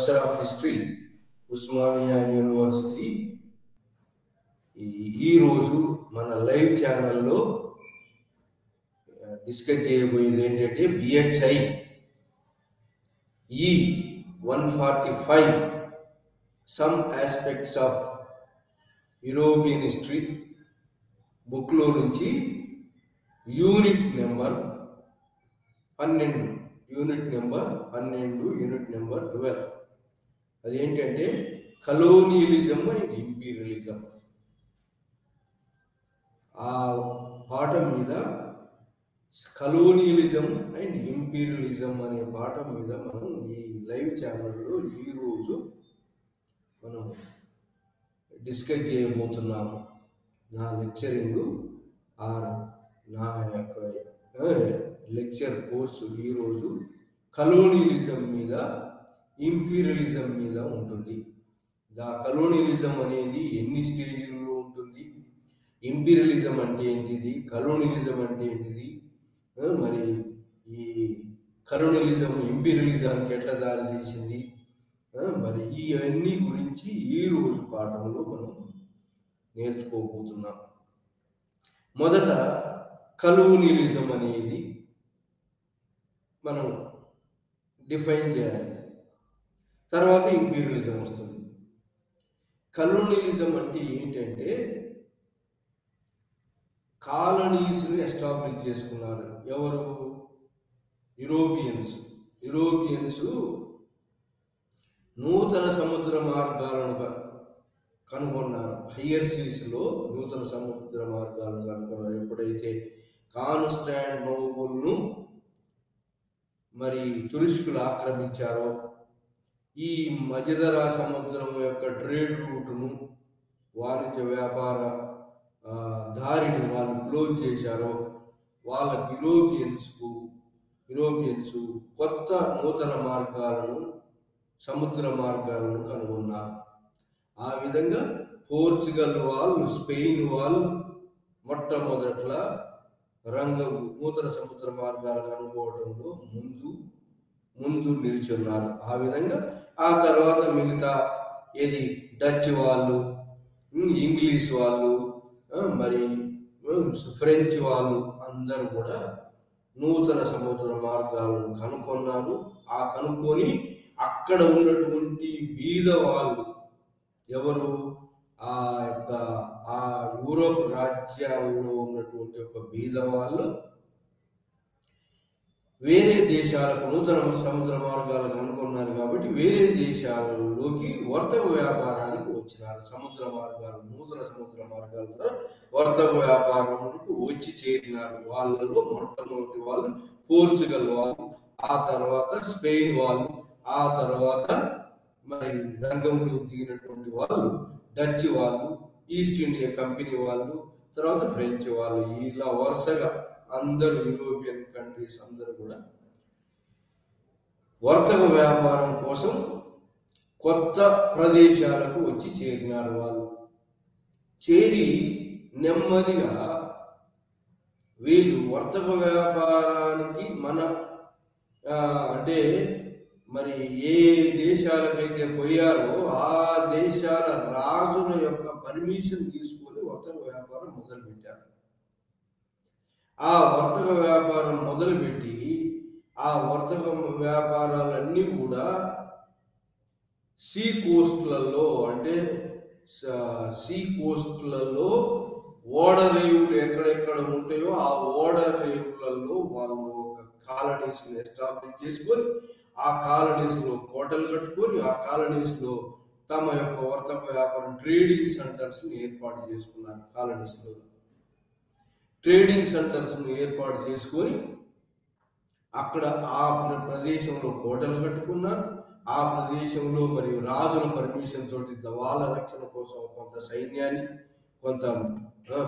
Professor of history, Osmania university. ఈరోజు మన live ఛానల్లో డిస్కస్ చేయబోయేది ఏంటంటే BHI E145 some aspects of European history బుక్లో నుంచి యూనిట్ నెంబర్ 12, యూనిట్ నెంబర్ 12. అదేంటంటే కలోనియలిజం అండ్ ఇంపీరియలిజం. ఆ పాఠం మీద కలోనియలిజం అండ్ ఇంపీరియలిజం అనే పాఠం మీద మనం ఈ లైవ్ ఛానల్లో ఈరోజు మనం డిస్కస్ చేయబోతున్నాము. నా లెక్చరింగ్ నా యొక్క లెక్చర్ కోర్సు ఈరోజు కలోనియలిజం మీద, ఇంపీరియలిజం మీద ఉంటుంది. కలోనియలిజం అనేది ఎన్ని స్టేజ్లలో ఉంటుంది, ఇంపీరియలిజం అంటే ఏంటిది, కలోనియలిజం అంటే ఏంటిది, మరి ఈ కలోనియలిజం ఇంపీరియలిజానికి ఎట్లా దారి తీసింది, మరి ఇవన్నీ గురించి ఈరోజు పాఠంలో మనం నేర్చుకోబోతున్నాం. మొదట కలోనియలిజం అనేది మనం డిఫైన్ చేయాలి, తర్వాత ఇంపీరియలిజం వస్తుంది. కలోనియలిజం అంటే ఏంటంటే కాలనీస్ని ఎస్టాబ్లిష్ చేసుకున్నారు. ఎవరు? యూరోపియన్స్ నూతన సముద్ర మార్గాలను కనుగొన్నారు. హయ్యర్ సీస్లో నూతన సముద్ర మార్గాలను కనుగొన్నారు. ఎప్పుడైతే కాన్స్టాంటినోపుల్ను మరి తురుష్కులు ఆక్రమించారో, ఈ మధ్యధరా సముద్రం యొక్క ట్రేడ్ రూటును, వాణిజ్య వ్యాపార దారిని వాళ్ళు క్లోజ్ చేశారో, వాళ్ళకి యూరోపియన్స్ కొత్త నూతన మార్గాలను, సముద్ర మార్గాలను కనుగొన్నారు. ఆ విధంగా పోర్చుగల్ వాళ్ళు, స్పెయిన్ వాళ్ళు మొట్టమొదట్ల నూతన సముద్ర మార్గాలు కనుగొనడంలో ముందు నిలిచున్నారు. ఆ విధంగా ఆ తర్వాత మిగతా డచ్ వాళ్ళు, ఇంగ్లీష్ వాళ్ళు, మరి ఫ్రెంచ్ వాళ్ళు అందరూ కూడా నూతన సముద్ర మార్గాలను కనుక్కొని అక్కడ ఉన్నటువంటి బీద వాళ్ళు, ఎవరు? ఆ యూరోప్ రాజ్యాల్లో ఉన్నటువంటి ఒక బీద వాళ్ళు వేరే దేశాలకు నూతన సముద్ర మార్గాలు కనుగొన్నారు కాబట్టి వేరే దేశాలలోకి వర్తక వ్యాపారానికి వచ్చినారు. నూతన సముద్ర మార్గాల ద్వారా వర్తక వ్యాపారానికి వచ్చి చేరినారు. వాళ్ళలో మొట్టమొదటి వాళ్ళు పోర్చుగల్ వాళ్ళు, ఆ తర్వాత స్పెయిన్ వాళ్ళు, ఆ తర్వాత మరి రంగంలో దిగినటువంటి వాళ్ళు డచ్ వాళ్ళు, ఈస్ట్ ఇండియా కంపెనీ వాళ్ళు, తర్వాత ఫ్రెంచ్ వాళ్ళు. ఇలా వరుసగా అందరూ యూరోపియన్ కంట్రీస్ అందరూ కూడా వర్తక వ్యాపారం కోసం కొత్త ప్రదేశాలకు వచ్చి చేరినారు. వాళ్ళు చేరి నెమ్మదిగా వీళ్ళు వర్తక వ్యాపారానికి అంటే మరి ఏ దేశాలకైతే పోయారో ఆ దేశాల రాజుల యొక్క పర్మిషన్ తీసుకొని వర్తక వ్యాపారం మొదలుపెట్టారు. ఆ వర్తక వ్యాపారం మొదలుపెట్టి ఆ వర్తక వ్యాపారాలన్నీ కూడా సీ కోస్ట్లలో ఓడరేవులు ఎక్కడెక్కడ ఉంటాయో ఆ ఓడరేవులలో వాళ్ళు ఒక కాలనీస్ని ఎస్టాబ్లిష్ చేసుకొని, ఆ కాలనీస్లో కోటలు కట్టుకొని, ఆ కాలనీస్లో తమ యొక్క వర్తక వ్యాపారం ట్రేడింగ్ సెంటర్స్ని ఏర్పాటు చేసుకున్నారు. కాలనీస్లో ట్రేడింగ్ సెంటర్స్ను ఏర్పాటు చేసుకొని అక్కడ ఆ ప్రదేశంలో కోటలు కట్టుకున్నారు. ఆ ప్రదేశంలో మరియు రాజుల పర్మిషన్ తోటి వాళ్ళ రక్షణ కోసం కొంత సైన్యాన్ని, కొంత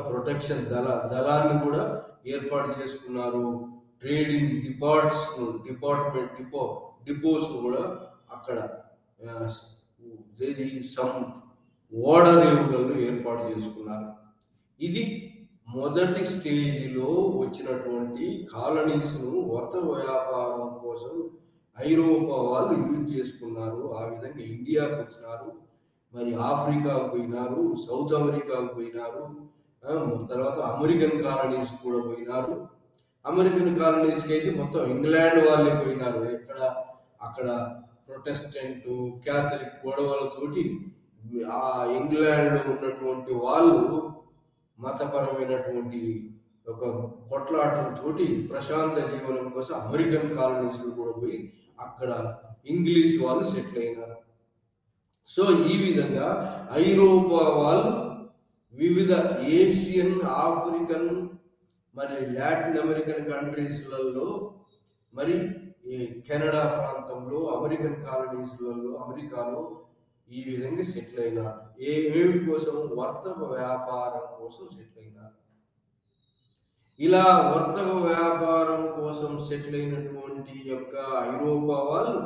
ప్రొటెక్షన్ దళాన్ని కూడా ఏర్పాటు చేసుకున్నారు. ట్రేడింగ్ డిపోస్ కూడా అక్కడ ఓడరేవులలో ఏర్పాటు చేసుకున్నారు. ఇది మొదటి స్టేజిలో వచ్చినటువంటి కాలనీస్ను వర్తక వ్యాపారం కోసం ఐరోపా వాళ్ళు యూజ్ చేసుకున్నారు. ఆ విధంగా ఇండియాకు వచ్చినారు, మరి ఆఫ్రికాకు పోయినారు, సౌత్ అమెరికాకు పోయినారు, తర్వాత అమెరికన్ కాలనీస్ కూడా పోయినారు. అమెరికన్ కాలనీస్కి అయితే మొత్తం ఇంగ్లాండ్ వాళ్ళే పోయినారు. అక్కడ ప్రొటెస్టెంట్ క్యాథలిక్ గొడవలతోటి ఆ ఇంగ్లాండ్లో ఉన్నటువంటి వాళ్ళు మతపరమైనటువంటి ఒక కొట్లాటలతోటి ప్రశాంత జీవనం కోసం అమెరికన్ కాలనీస్లో కూడా పోయి అక్కడ ఇంగ్లీష్ వాళ్ళు సెటిల్ అయినారు. సో ఈ విధంగా ఐరోపా వాళ్ళు వివిధ ఏషియన్, ఆఫ్రికన్, మరి లాటిన్ అమెరికన్ కంట్రీస్లలో, మరి కెనడా ప్రాంతంలో, అమెరికన్ కాలనీస్లలో, అమెరికాలో ఈ విధంగా సెటిల్ అయినారు. ఏమి కోసం? వర్తక వ్యాపారం కోసం సెటిల్ అయినారు. ఇలా వర్తక వ్యాపారం కోసం సెటిల్ అయినటువంటి యొక్క ఐరోపా వాళ్ళు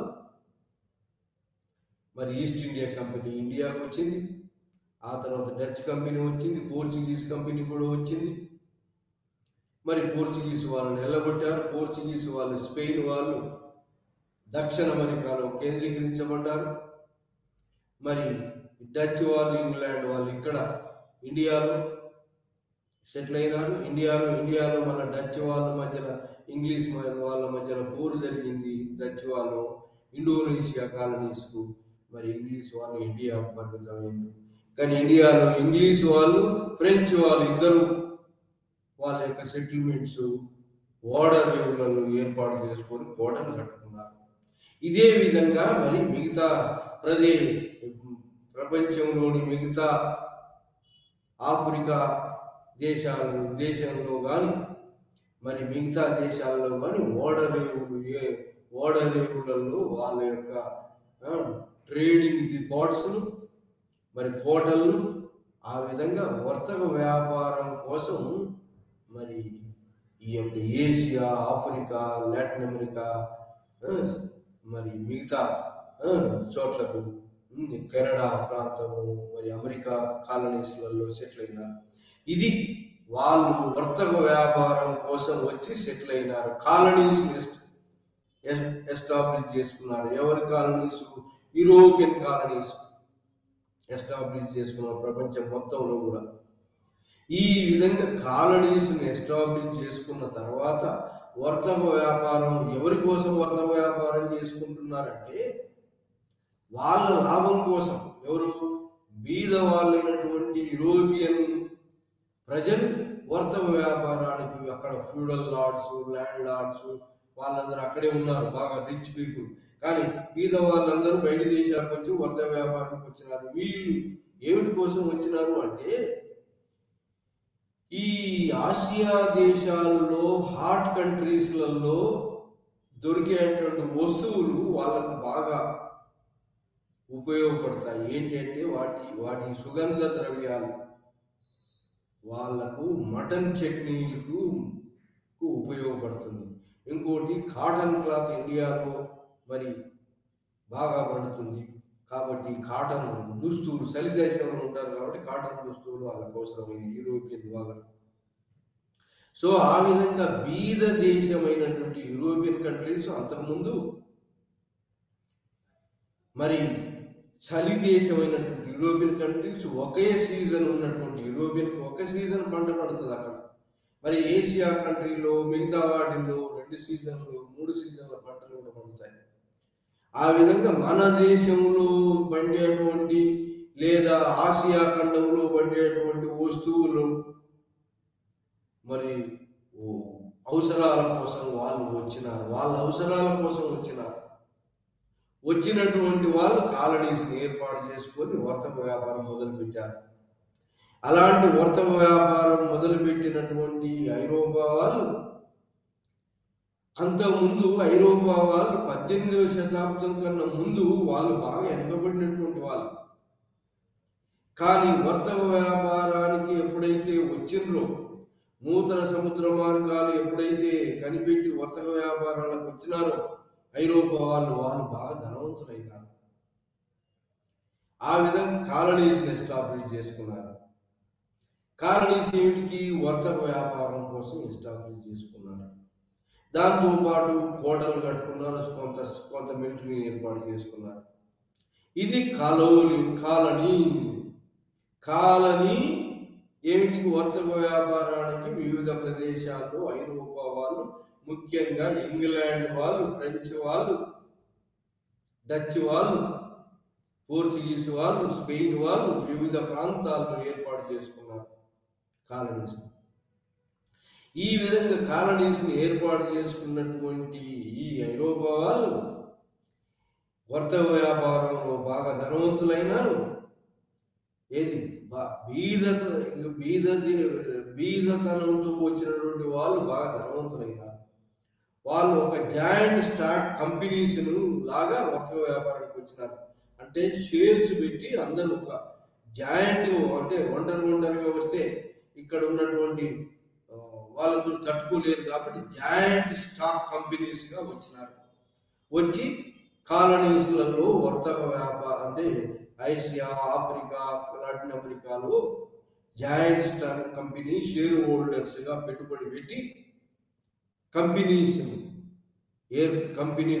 మరి ఈస్ట్ ఇండియా కంపెనీ ఇండియాకు వచ్చింది, ఆ తర్వాత డచ్ కంపెనీ వచ్చింది, పోర్చుగీస్ కంపెనీ కూడా వచ్చింది. మరి పోర్చుగీస్ వాళ్ళని ఎల్లగొట్టారు. పోర్చుగీస్ వాళ్ళు, స్పెయిన్ వాళ్ళు దక్షిణ అమెరికాలో కేంద్రీకరించబడ్డారు. మరి డచ్ వాళ్ళు, ఇంగ్లాండ్ వాళ్ళు ఇక్కడ ఇండియాలో సెటిల్ అయినారు. ఇండియాలో మన డచ్ వాళ్ళ మధ్యలో, ఇంగ్లీష్ వాళ్ళ మధ్యలో పోరు జరిగింది. డచ్ వాళ్ళు ఇండోనేషియా కాలనీస్కు, మరి ఇంగ్లీష్ వాళ్ళు ఇండియా పరిమితమైంది. కానీ ఇండియాలో ఇంగ్లీష్ వాళ్ళు, ఫ్రెంచ్ వాళ్ళు ఇద్దరు వాళ్ళ యొక్క సెటిల్మెంట్స్ ఓడర్ లెవెల్లో ఏర్పాటు చేసుకొని కోటలు కట్టుకున్నారు. ఇదే విధంగా మరి మిగతా ప్రపంచంలోని మిగతా ఆఫ్రికా దేశంలో కానీ, మరి మిగతా దేశాల్లో కానీ ఓడరేవులలో వాళ్ళ యొక్క ట్రేడింగ్ డిపార్ట్స్ను, మరి కోటలను, ఆ విధంగా వర్తక వ్యాపారం కోసం మరి ఈ యొక్క ఏషియా, ఆఫ్రికా, లాటిన్ అమెరికా, మరి మిగతా చోట్లకు, కెనడా ప్రాంతము, మరి అమెరికా కాలనీస్లలో సెటిల్ అయినారు. ఇది వాళ్ళు వర్తక వ్యాపారం కోసం వచ్చి సెటిల్ అయినారు. కాలనీస్ ఎస్టాబ్లిష్ చేసుకున్నారు. ఎవరి కాలనీస్? యూరోపియన్ కాలనీస్ ఎస్టాబ్లిష్ చేసుకున్నారు ప్రపంచం మొత్తంలో కూడా. ఈ విధంగా కాలనీస్ని ఎస్టాబ్లిష్ చేసుకున్న తర్వాత వర్తక వ్యాపారం ఎవరి కోసం వర్తక వ్యాపారం చేసుకుంటున్నారంటే వాళ్ళ లాభం కోసం. ఎవరు? బీద వాళ్ళైనటువంటి యూరోపియన్ ప్రజలు వర్తక వ్యాపారానికి, అక్కడ ఫ్యూడల్ లార్డ్స్, ల్యాండ్ లార్డ్స్ వాళ్ళందరూ అక్కడే ఉన్నారు, బాగా రిచ్ పీపుల్. కానీ బీద వాళ్ళందరూ బయట దేశాలకు వచ్చి వర్తక వ్యాపారానికి వచ్చినారు. వీళ్ళు ఏమిటి కోసం వచ్చినారు అంటే ఈ ఆసియా దేశాల్లో, హాట్ కంట్రీస్లలో దొరికేటువంటి వస్తువులు వాళ్ళకు బాగా ఉపయోగపడతాయి. ఏంటంటే వాటి సుగంధ ద్రవ్యాలు వాళ్లకు మటన్ చట్నీలకు ఉపయోగపడుతుంది. ఇంకోటి కాటన్ క్లాత్ ఇండియాలో మరి బాగా పడుతుంది. కాబట్టి కాటన్ దుస్తులు, చలి దేశంలో ఉంటారు కాబట్టి కాటన్ దుస్తులు వాళ్ళకు అవసరమైన యూరోపియన్ వాళ్ళకు. సో ఆ విధంగా బీద దేశమైనటువంటి యూరోపియన్ కంట్రీస్ అంతకుముందు, మరి చలి దేశమైనటువంటి యూరోపియన్ కంట్రీస్, ఒకే సీజన్ ఉన్నటువంటి యూరోపియన్ ఒక సీజన్ పంట పడుతుంది అక్కడ. మరి ఏషియా కంట్రీలో మిగతా వాటిల్లో 2 సీజన్లు 3 సీజన్ల పంటలు కూడా పండుతాయి. ఆ విధంగా మన దేశంలో పండేటువంటి లేదా ఆసియా ఖండంలో పండేటువంటి వస్తువులు మరి అవసరాల కోసం వాళ్ళు వచ్చినారు. వాళ్ళ అవసరాల కోసం వచ్చినటువంటి వాళ్ళు కాలనీస్ని ఏర్పాటు చేసుకొని వర్తక వ్యాపారం మొదలుపెట్టారు. అలాంటి వర్తక వ్యాపారం మొదలుపెట్టినటువంటి ఐరోపా వాళ్ళు, అంతకుముందు ఐరోపా వాళ్ళు 18వ శతాబ్దం కన్నా ముందు వాళ్ళు బాగా వెనుకబడినటువంటి వాళ్ళు. కానీ వర్తక వ్యాపారానికి ఎప్పుడైతే వచ్చిండ్రో, నూతన సముద్ర మార్గాలు ఎప్పుడైతే కనిపెట్టి వర్తక వ్యాపారాలకు వచ్చినారో ఐరోపా వాళ్ళు బాగా ధనవంతులైనారు. ఆ విధంగా కాలనీస్ని ఎస్టాబ్లిష్ చేసుకున్నారు. కాలనీస్ ఏమిటికి? వర్తక వ్యాపారం కోసం ఎస్టాబ్లిష్ చేసుకున్నారు. దాంతో పాటు కోటలు కట్టుకున్నారు, కొంత కొంత మిలిటరీని ఏర్పాటు చేసుకున్నారు. ఇది కాలనీ. కాలనీ ఏమిటి? వర్తక వ్యాపారానికి వివిధ ప్రదేశాల్లో ఐరోపా వాళ్ళు, ముఖ్యంగా ఇంగ్లాండ్ వాళ్ళు, ఫ్రెంచ్ వాళ్ళు, డచ్ వాళ్ళు, పోర్చుగీస్ వాళ్ళు, స్పెయిన్ వాళ్ళు వివిధ ప్రాంతాల్లో ఏర్పాటు చేసుకున్నారు కాలనీస్. ఈ విధంగా కాలనీస్ని ఏర్పాటు చేసుకున్నటువంటి ఈ ఐరోపా వాళ్ళు వర్తక వ్యాపారంలో బాగా ధనవంతులైనారు. ఏది బీదతనంతో వచ్చినటువంటి వాళ్ళు బాగా ధనవంతులైనారు. వాళ్ళు ఒక జాయింట్ స్టాక్ కంపెనీస్ను లాగా వర్తక వ్యాపారానికి వచ్చినారు. అంటే షేర్స్ పెట్టి అందరూ ఒక జాయింట్, అంటే ఒంటరిగా వస్తే ఇక్కడ ఉన్నటువంటి వాళ్ళతో తట్టుకోలేరు కాబట్టి జాయింట్ స్టాక్ కంపెనీస్గా వచ్చినారు. వచ్చి కాలనీస్లలో వర్తక వ్యాపారం, అంటే ఐసియా, ఆఫ్రికా, లాటిన్ అమెరికాలో జాయింట్ స్టాక్ కంపెనీ షేర్ హోల్డర్స్గా పెట్టుబడి పెట్టి కంపెనీస్ కంపెనీ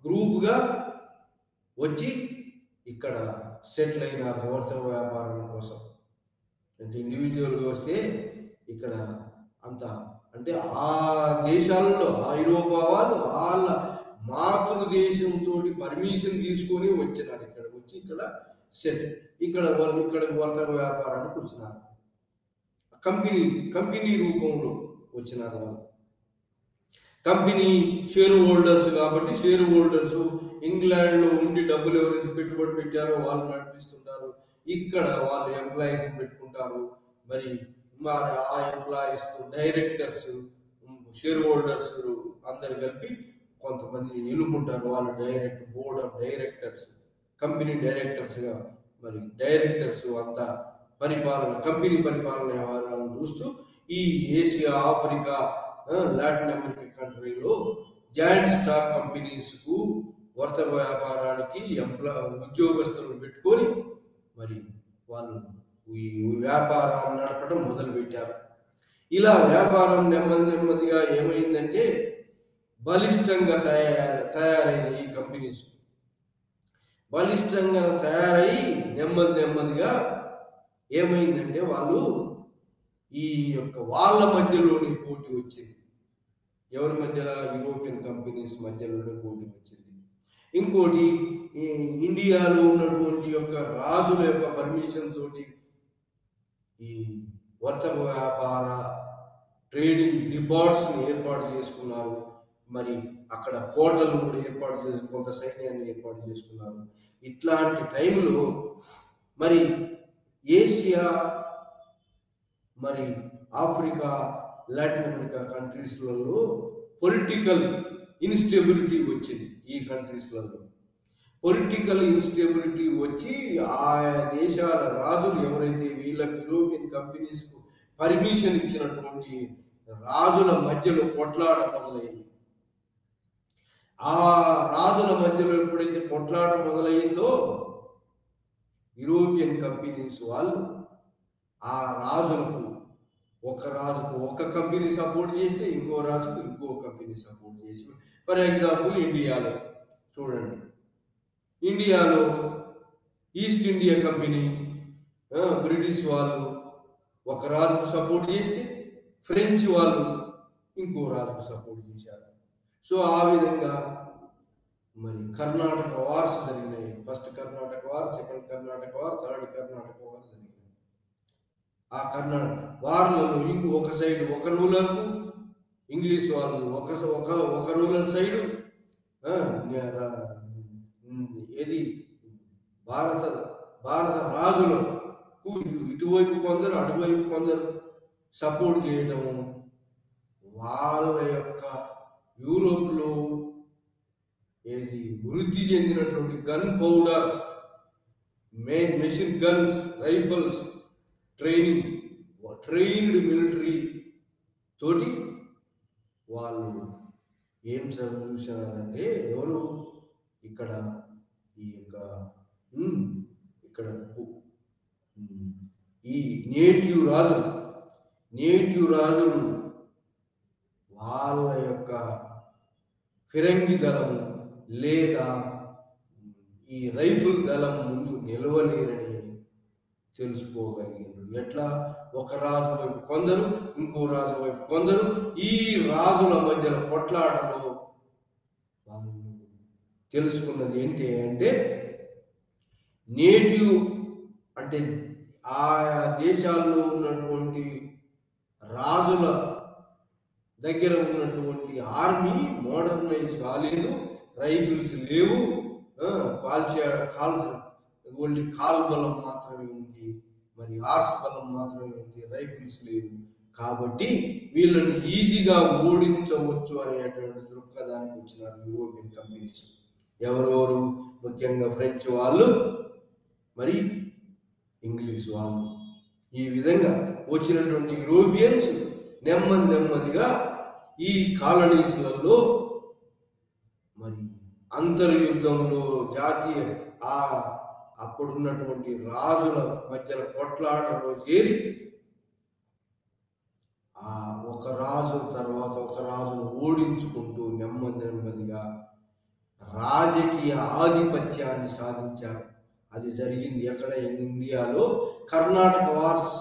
గ్రూప్గా వచ్చి ఇక్కడ సెటిల్ అయినారు వర్తక వ్యాపారం కోసం. అంటే ఇండివిజువల్గా వస్తే ఇక్కడ అంత, అంటే ఆ దేశాలలో ఐరోపా వాళ్ళు వాళ్ళ మాతృదేశంతో పర్మిషన్ తీసుకొని వచ్చినారు. ఇక్కడ వచ్చి ఇక్కడ సెటిల్, ఇక్కడ వర్తక వ్యాపారానికి వచ్చినారు. కంపెనీ రూపంలో వచ్చినారు వాళ్ళు. కంపెనీ షేర్ హోల్డర్స్ కాబట్టి షేర్ హోల్డర్స్ ఇంగ్లాండ్లో ఉండి డబ్బులు ఎవరైతే పెట్టుబడి పెట్టారో వాళ్ళు నడిపిస్తుంటారు. ఇక్కడ వాళ్ళు ఎంప్లాయీస్ పెట్టుకుంటారు. మరి ఆ ఎంప్లాయీస్ డైరెక్టర్స్, షేర్ హోల్డర్స్ అందరు కలిపి కొంతమందిని ఎన్నుకుంటారు. వాళ్ళు బోర్డ్ ఆఫ్ డైరెక్టర్స్, కంపెనీ డైరెక్టర్స్గా, మరి డైరెక్టర్స్ అంతా కంపెనీ పరిపాలన వ్యవహారాలను చూస్తూ ఈ ఏషియా, ఆఫ్రికా, లాటిన్ అమెరికా కంట్రీలో జాయింట్ స్టాక్ కంపెనీస్కు వర్తక వ్యాపారానికి ఉద్యోగస్తులను పెట్టుకొని మరి వాళ్ళు ఈ వ్యాపారాన్ని నడపడం మొదలుపెట్టారు. ఇలా వ్యాపారం నెమ్మదిగా ఏమైందంటే బలిష్టంగా తయారైన ఈ కంపెనీస్ బలిష్టంగా తయారై నెమ్మదిగా ఏమైందంటే వాళ్ళు ఈ యొక్క వాళ్ళ మధ్యలోని పోటీ వచ్చింది. ఎవరి మధ్యలో? యూరోపియన్ కంపెనీస్ మధ్యలోనే పోటీ వచ్చింది. ఇంకోటి, ఇండియాలో ఉన్నటువంటి యొక్క రాజుల యొక్క పర్మిషన్ తోటి ఈ వర్తక వ్యాపార ట్రేడింగ్ డిపార్ట్స్ని ఏర్పాటు చేసుకున్నారు. మరి అక్కడ కోటలు కూడా ఏర్పాటు చేసి కొంత సైన్యాన్ని ఏర్పాటు చేసుకున్నారు. ఇట్లాంటి టైంలో మరి ఏషియా, మరి ఆఫ్రికా, లాటిన్ అమెరికా కంట్రీస్లలో పొలిటికల్ ఇన్స్టెబిలిటీ వచ్చింది. ఈ కంట్రీస్లలో పొలిటికల్ ఇన్స్టెబిలిటీ వచ్చి ఆయా దేశాల రాజులు ఎవరైతే వీళ్ళకి యూరోపియన్ కంపెనీస్కు పర్మిషన్ ఇచ్చినటువంటి రాజుల మధ్యలో కొట్లాట మొదలైంది. ఆ రాజుల మధ్యలో ఎప్పుడైతే కొట్లాట మొదలైందో యూరోపియన్ కంపెనీస్ వాళ్ళు ఆ రాజులకు, ఒక రాజుకు ఒక కంపెనీ సపోర్ట్ చేస్తే ఇంకో రాజుకు ఇంకో కంపెనీ సపోర్ట్ చేసి, ఫర్ ఎగ్జాంపుల్ ఇండియాలో చూడండి, ఇండియాలో ఈస్ట్ ఇండియా కంపెనీ, బ్రిటిష్ వాళ్ళు ఒక రాజుకు సపోర్ట్ చేస్తే ఫ్రెంచ్ వాళ్ళు ఇంకో రాజుకు సపోర్ట్ చేశారు. సో ఆ విధంగా మరి కర్ణాటక వార్స్ జరిగినాయి. First Karnataka war, second Karnataka war, third Karnataka war జరిగినాయి. ఆ కర్ణాటక వార్లలో ఒక సైడ్ ఒక రూలర్కు ఇంగ్లీష్ వాళ్ళు, ఒక రూలర్ సైడు ఏది భారత రాజులకు ఇటువైపు కొందరు అటువైపు కొందరు సపోర్ట్ చేయటము, వాళ్ళ యొక్క యూరోప్లో ఏది వృద్ధి చెందినటువంటి gun powder, machine guns, rifles, trained military తోటి వాళ్ళు ఏం చూసారంటే, ఎవరు ఇక్కడ ఈ యొక్క ఇక్కడ ఈ నేటివ్ రాజులు వాళ్ళ యొక్క ఫిరంగి దళము లేదా ఈ రైఫిల్ దళం ముందు నిలవలేరని తెలుసుకోగలిగారు. ఎట్లా? ఒక రాజు వైపు కొందరు, ఇంకో రాజు వైపు కొందరు, ఈ రాజుల మధ్యలో కొట్లాటలో వాళ్ళు తెలుసుకున్నది ఏంటి అంటే, నేటివ్ అంటే ఆయా దేశాల్లో ఉన్నటువంటి రాజుల దగ్గర ఉన్నటువంటి ఆర్మీ మోడర్నైజ్ కాలేదు, రైఫిల్స్ లేవు, ఓన్లీ కాల్ బలం మాత్రమే ఉంది, మరి హార్స్ బలం మాత్రమే ఉంది, రైఫిల్స్ లేవు. కాబట్టి వీళ్ళని ఈజీగా ఓడించవచ్చు అనేటువంటి దృక్పథానికి వచ్చినారు యూరోపియన్ కంపెనీస్. ఎవరెవరు? ముఖ్యంగా ఫ్రెంచ్ వాళ్ళు, మరి ఇంగ్లీష్ వాళ్ళు. ఈ విధంగా వచ్చినటువంటి యూరోపియన్స్ నెమ్మదిగా ఈ కాలనీస్లలో మరి అంతర్యుద్ధంలో జాతీయ అప్పుడున్నటువంటి రాజుల మధ్యలో కొట్లాటలో చేరి ఒక రాజు తర్వాత ఒక రాజును ఓడించుకుంటూ నెమ్మదిగా రాజకీయ ఆధిపత్యాన్ని సాధించారు. అది జరిగింది ఎక్కడ? ఇండియాలో కర్ణాటక వార్స్.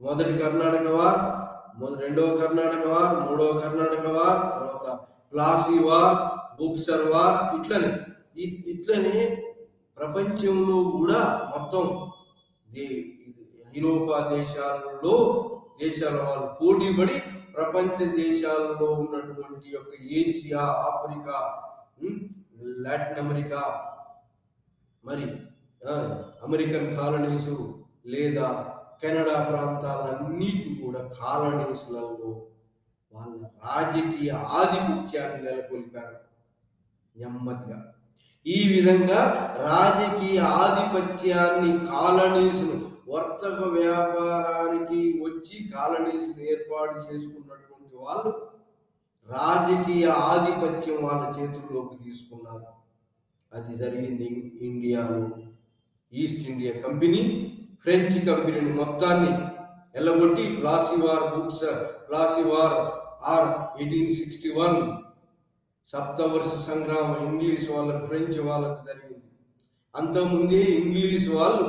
మొదటి కర్ణాటక వార్, రెండవ కర్ణాటక వార్, మూడవ కర్ణాటక వార్, తర్వాత ప్లాసీ వార్, బుక్సర్ వార్. ఇట్లనే ప్రపంచంలో కూడా మొత్తం ఐరోపా దేశాల వాళ్ళు పోటీపడి ప్రపంచ దేశాలలో ఉన్నటువంటి యొక్క ఏషియా, ఆఫ్రికా, లాటిన్ అమెరికా, మరి అమెరికన్ కాలనీసు లేదా కెనడా ప్రాంతాలన్నిటి కూడా కాలనీస్లలో వాళ్ళ రాజకీయ ఆధిపత్యాన్ని నెలకొల్పారు నెమ్మదిగా. ఈ విధంగా రాజకీయ ఆధిపత్యాన్ని కాలనీస్ను వర్తక వ్యాపారానికి వచ్చి కాలనీస్ను ఏర్పాటు చేసుకున్నటువంటి వాళ్ళు రాజకీయ ఆధిపత్యం వాళ్ళ చేతుల్లోకి తీసుకున్నారు. అది జరిగింది ఇండియాలో. ఈస్ట్ ఇండియా కంపెనీ ఫ్రెంచ్ కంపెనీని మొత్తాన్ని ఎల్లగొట్టి ప్లాసీ వార్ 1861 సప్తవర్ష సంగ్రామం ఇంగ్లీష్ వాళ్ళకు ఫ్రెంచ్ వాళ్ళకు జరిగింది. అంతకుముందే ఇంగ్లీష్ వాళ్ళు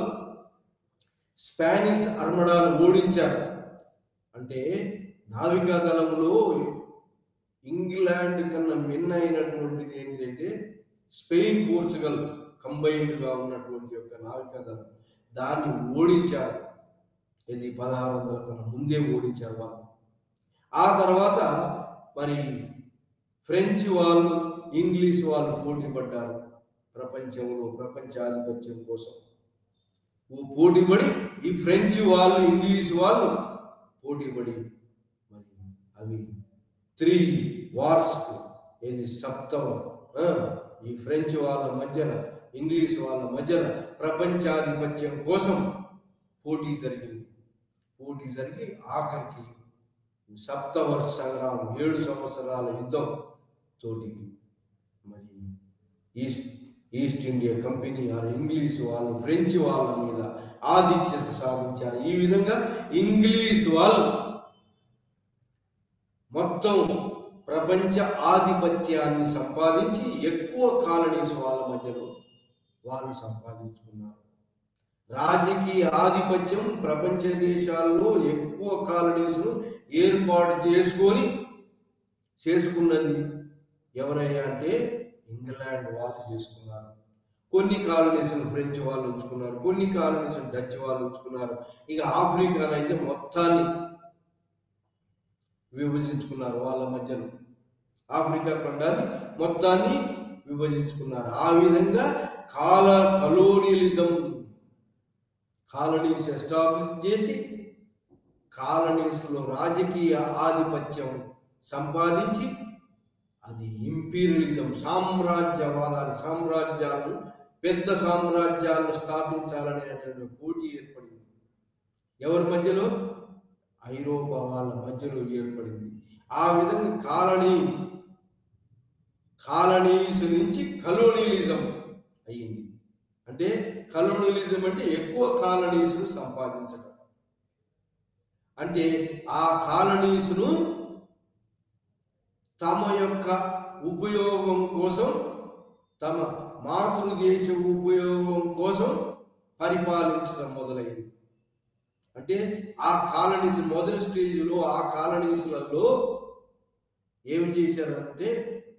స్పానిష్ ఆర్మడాను ఓడించారు. అంటే నావికా దళంలో ఇంగ్లాండ్ కన్నా మిన్న అయినటువంటిది ఏంటంటే స్పెయిన్, పోర్చుగల్ కంబైన్డ్గా ఉన్నటువంటి యొక్క నావికా దళం, దాన్ని ఓడించారు. ఇది 1600 కన్నా ముందే ఓడించారు వాళ్ళు. ఆ తర్వాత మరి ఫ్రెంచ్ వాళ్ళు, ఇంగ్లీష్ వాళ్ళు పోటీ పడ్డారు ప్రపంచంలో ప్రపంచాధిపత్యం కోసం. పోటీపడి ఈ ఫ్రెంచ్ వాళ్ళు, ఇంగ్లీష్ వాళ్ళు పోటీపడి మరి అవి 3 వార్స్, ఇది సప్తమ ఈ ఫ్రెంచ్ వాళ్ళ మధ్యన, ఇంగ్లీష్ వాళ్ళ మధ్యన ప్రపంచాధిపత్యం కోసం పోటీ జరిగి ఆఖరికి సప్తవర్ష సంగ్రామం 7 సంవత్సరాల యుద్ధం తోటి మరి ఈస్ట్ ఇండియా కంపెనీ ఇంగ్లీష్ వాళ్ళు ఫ్రెంచ్ వాళ్ళ మీద ఆధిక్యత సాధించారు. ఈ విధంగా ఇంగ్లీష్ వాళ్ళు మొత్తం ప్రపంచ ఆధిపత్యాన్ని సంపాదించి ఎక్కువ కాలనీస్ వాళ్ళ మధ్యలో వాళ్ళు సంపాదించుకున్నారు. రాజకీయ ఆధిపత్యం ప్రపంచ దేశాల్లో ఎక్కువ కాలనీస్ను ఏర్పాటు చేసుకున్నది ఎవరయ్యా అంటే ఇంగ్లాండ్ వాళ్ళు చేసుకున్నారు. కొన్ని కాలనీస్ను ఫ్రెంచ్ వాళ్ళు ఉంచుకున్నారు, కొన్ని కాలనీస్ను డచ్ వాళ్ళు ఉంచుకున్నారు. ఇక ఆఫ్రికానైతే మొత్తాన్ని విభజించుకున్నారు. వాళ్ళ మధ్యలో ఆఫ్రికా ఖండాన్ని మొత్తాన్ని విభజించుకున్నారు. ఆ విధంగా కాలనీస్ ఎస్టాబ్లిష్ చేసి కాలనీస్లో రాజకీయ ఆధిపత్యం సంపాదించి అది ఇంపీరియలిజం, సామ్రాజ్యాలను పెద్ద సామ్రాజ్యాలను స్థాపించాలనేటువంటి పోటీ ఏర్పడింది. ఎవరి మధ్యలో? ఐరోపా వాళ్ళ మధ్యలో ఏర్పడింది. ఆ విధంగా కాలనీస్ నుంచి కలోనియలిజం అయ్యింది. అంటే కలోనియలిజం అంటే ఎక్కువ కాలనీస్ను సంపాదించడం. అంటే ఆ కాలనీస్ను తమ యొక్క ఉపయోగం కోసం, తమ మాతృదేశ ఉపయోగం కోసం పరిపాలించడం మొదలైంది. అంటే ఆ కాలనీస్ మొదటి స్టేజ్లో ఆ కాలనీస్లలో ఏం చేశారంటే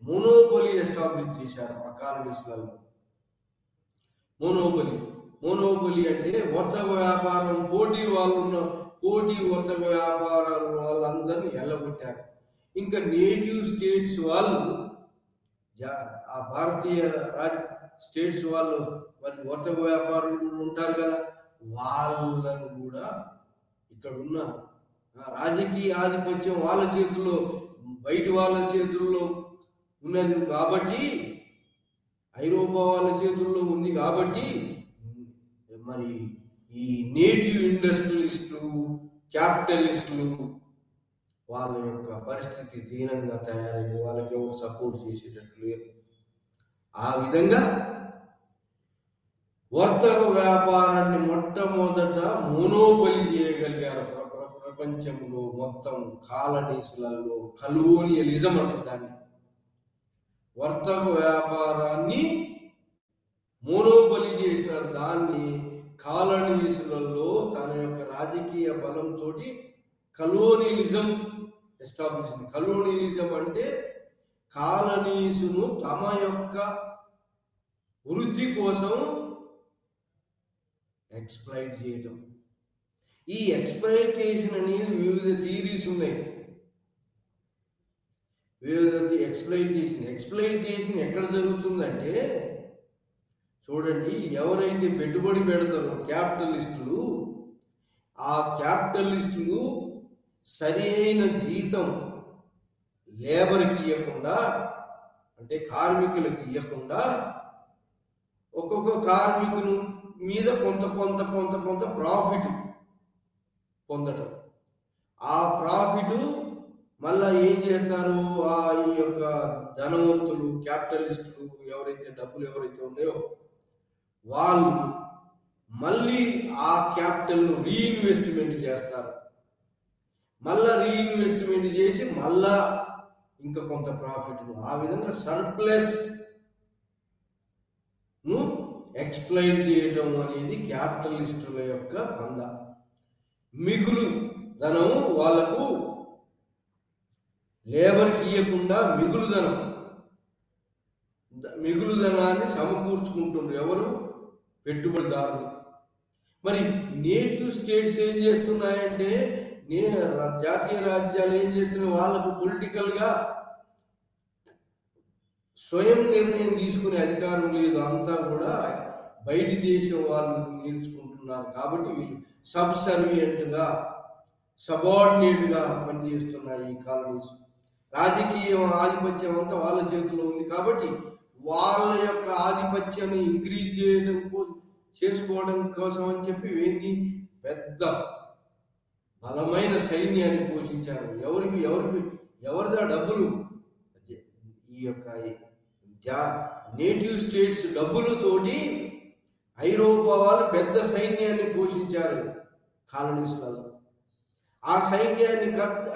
మోనోపొలీ ఎస్టాబ్లిష్ చేశారు. ఆ కాలనీస్లలో మోనోపొలీ అంటే వర్తక వ్యాపారం, పోటీ వర్తక వ్యాపారాలు వాళ్ళందరినీ ఎల్లగొట్టారు. ఇంకా నేటివ్ స్టేట్స్ వాళ్ళు, ఆ భారతీయ స్టేట్స్ వాళ్ళు మరి వర్తక వ్యాపారులు ఉంటారు కదా, వాళ్ళను కూడా ఇక్కడ ఉన్న రాజకీయ ఆధిపత్యం వాళ్ళ చేతుల్లో, బయటి వాళ్ళ చేతుల్లో ఉన్నది కాబట్టి, ఐరోపా వాళ్ళ చేతుల్లో ఉంది కాబట్టి, మరి ఈ నేటివ్ ఇండస్ట్రియలిస్టులు, క్యాపిటలిస్టులు వాళ్ళ యొక్క పరిస్థితి దీనంగా తయారైంది. వాళ్ళకి ఎవరు సపోర్ట్ చేసేటట్టు లేరు. ఆ విధంగా వర్తక వ్యాపారాన్ని మొట్టమొదట మోనోపొలీ చేయగలిగారు ప్రపంచంలో మొత్తం కాలనీస్లలో. కలోనియలిజం అంటారు దాన్ని. వర్తక వ్యాపారాన్ని మోనోపొలీ చేసినారు. దాన్ని కాలనీస్లలో తన యొక్క రాజకీయ బలంతో కలోనియలిజం ఎస్టాబ్లిష్. కలోనియలిజం అంటే కాలనీసును తమ యొక్క వృద్ధి కోసం ఎక్స్‌ప్లాయిట్ చేయటం. ఈ ఎక్స్‌ప్లాయిటేషన్ అనేది వివిధ థియరీస్ ఉన్నాయి. ఎక్స్‌ప్లాయిటేషన్ ఎక్కడ జరుగుతుందంటే, చూడండి, ఎవరైతే పెట్టుబడి పెడతారో క్యాపిటలిస్టులు, ఆ క్యాపిటలిస్టులు సరి అయిన జీతం లేబర్కి ఇవ్వకుండా, అంటే కార్మికులకు ఇవ్వకుండా, ఒక్కొక్క కార్మికుని మీద కొంత ప్రాఫిట్ పొందటం. ఆ ప్రాఫిట్ మళ్ళా ఏం చేస్తారు, ఈ యొక్క ధనవంతులు, క్యాపిటలిస్టులు ఎవరైతే ఉన్నాయో వాళ్ళు మళ్ళీ ఆ క్యాపిటల్ను రీఇన్వెస్ట్మెంట్ చేస్తారు. మళ్ళా రీఇన్వెస్ట్మెంట్ చేసి మళ్ళా ఇంకా కొంత ప్రాఫిట్. ఆ విధంగా సర్ప్లస్ ను ఎక్స్‌ప్లాయిట్ చేయటం అనేది క్యాపిటలిస్టుల యొక్క పంద. మిగులు ధనం వాళ్లకు లేబర్కి ఇవ్వకుండా మిగులు ధనాన్ని సమకూర్చుకుంటున్నారు ఎవరు? పెట్టుబడిదారులు. మరి నేటివ్ స్టేట్స్ ఏం చేస్తున్నాయంటే, జాతీయ రాజ్యాలు ఏం చేస్తున్నాయి, వాళ్ళకు పొలిటికల్గా స్వయం నిర్ణయం తీసుకునే అధికారం లేదు. అంతా కూడా బయటి దేశం వాళ్ళు నేర్చుకుంటున్నారు. కాబట్టి వీళ్ళు సబ్సర్వియంట్గా, సబార్డినేట్గా పనిచేస్తున్నాయి ఈ కాలనీస్. రాజకీయ ఆధిపత్యం అంతా వాళ్ళ చేతిలో ఉంది. కాబట్టి వాళ్ళ యొక్క ఆధిపత్యాన్ని ఇంక్రీజ్ చేసుకోవడం కోసం అని చెప్పి పెద్ద బలమైన సైన్యాన్ని పోషించారు. ఎవరిదా డబ్బులు? ఈ యొక్క నేటివ్ స్టేట్స్ డబ్బులతోటి ఐరోపా వాళ్ళు పెద్ద సైన్యాన్ని పోషించారు కాలనీస్లలో. ఆ సైన్యాన్ని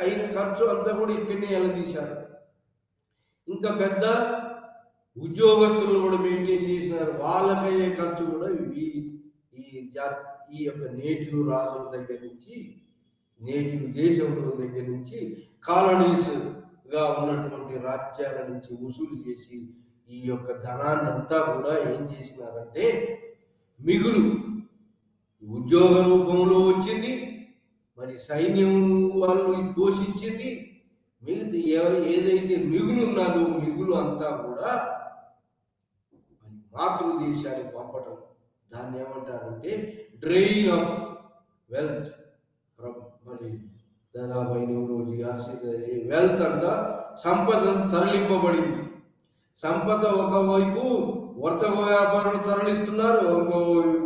అయిన ఖర్చు అంతా కూడా ఇక్కడనే ఎలదీశారు. ఇంకా పెద్ద ఉద్యోగస్తులు కూడా మెయింటైన్ చేసినారు. వాళ్ళకయ్యే ఖర్చు కూడా ఈ యొక్క నేటివ్ రాజుల దగ్గర నుంచి, నేటివ్ దేశంలో దగ్గర నుంచి, కాలనీస్గా ఉన్నటువంటి రాజ్యాల నుంచి వసూలు చేసి ఈ యొక్క ధనాన్ని అంతా కూడా ఏం చేసినారంటే, మిగులు ఉద్యోగ రూపంలో వచ్చింది, మరి సైన్యం వాళ్ళు పోషించింది. ఏదైతే మిగులు ఉన్నదో మిగులు అంతా కూడా మాతృదేశానికి పంపటం. దాన్ని ఏమంటారంటే డ్రెయిన్ ఆఫ్ వెల్త్. మరి దాదాపు 8 రోజు వెల్త్ అంతా, సంపద తరలింపబడింది. సంపద ఒకవైపు వర్తక వ్యాపారులు తరలిస్తున్నారు, ఇంకో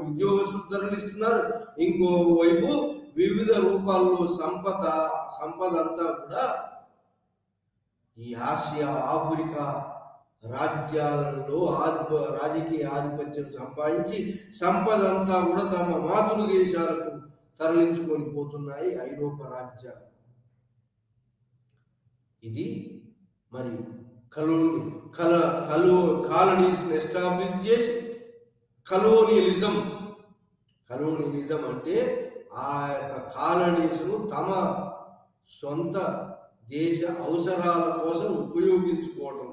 ఉద్యోగస్తులు తరలిస్తున్నారు, ఇంకో వైపు వివిధ రూపాల్లో సంపద అంతా కూడా ఈ ఆసియా, ఆఫ్రికా రాజ్యాలలో రాజకీయ ఆధిపత్యం సంపాదించి సంపద అంతా కూడా తమ మాతృదేశాలకు తరలించుకొని పోతున్నాయి ఐరోపా రాజ్యాలు. ఇది మరి కాలనీస్ని ఎస్టాబ్లిష్ చేసి కలోనియలిజం అంటే ఆ యొక్క కాలనీస్ను తమ సొంత దేశ అవసరాల కోసం ఉపయోగించుకోవటం,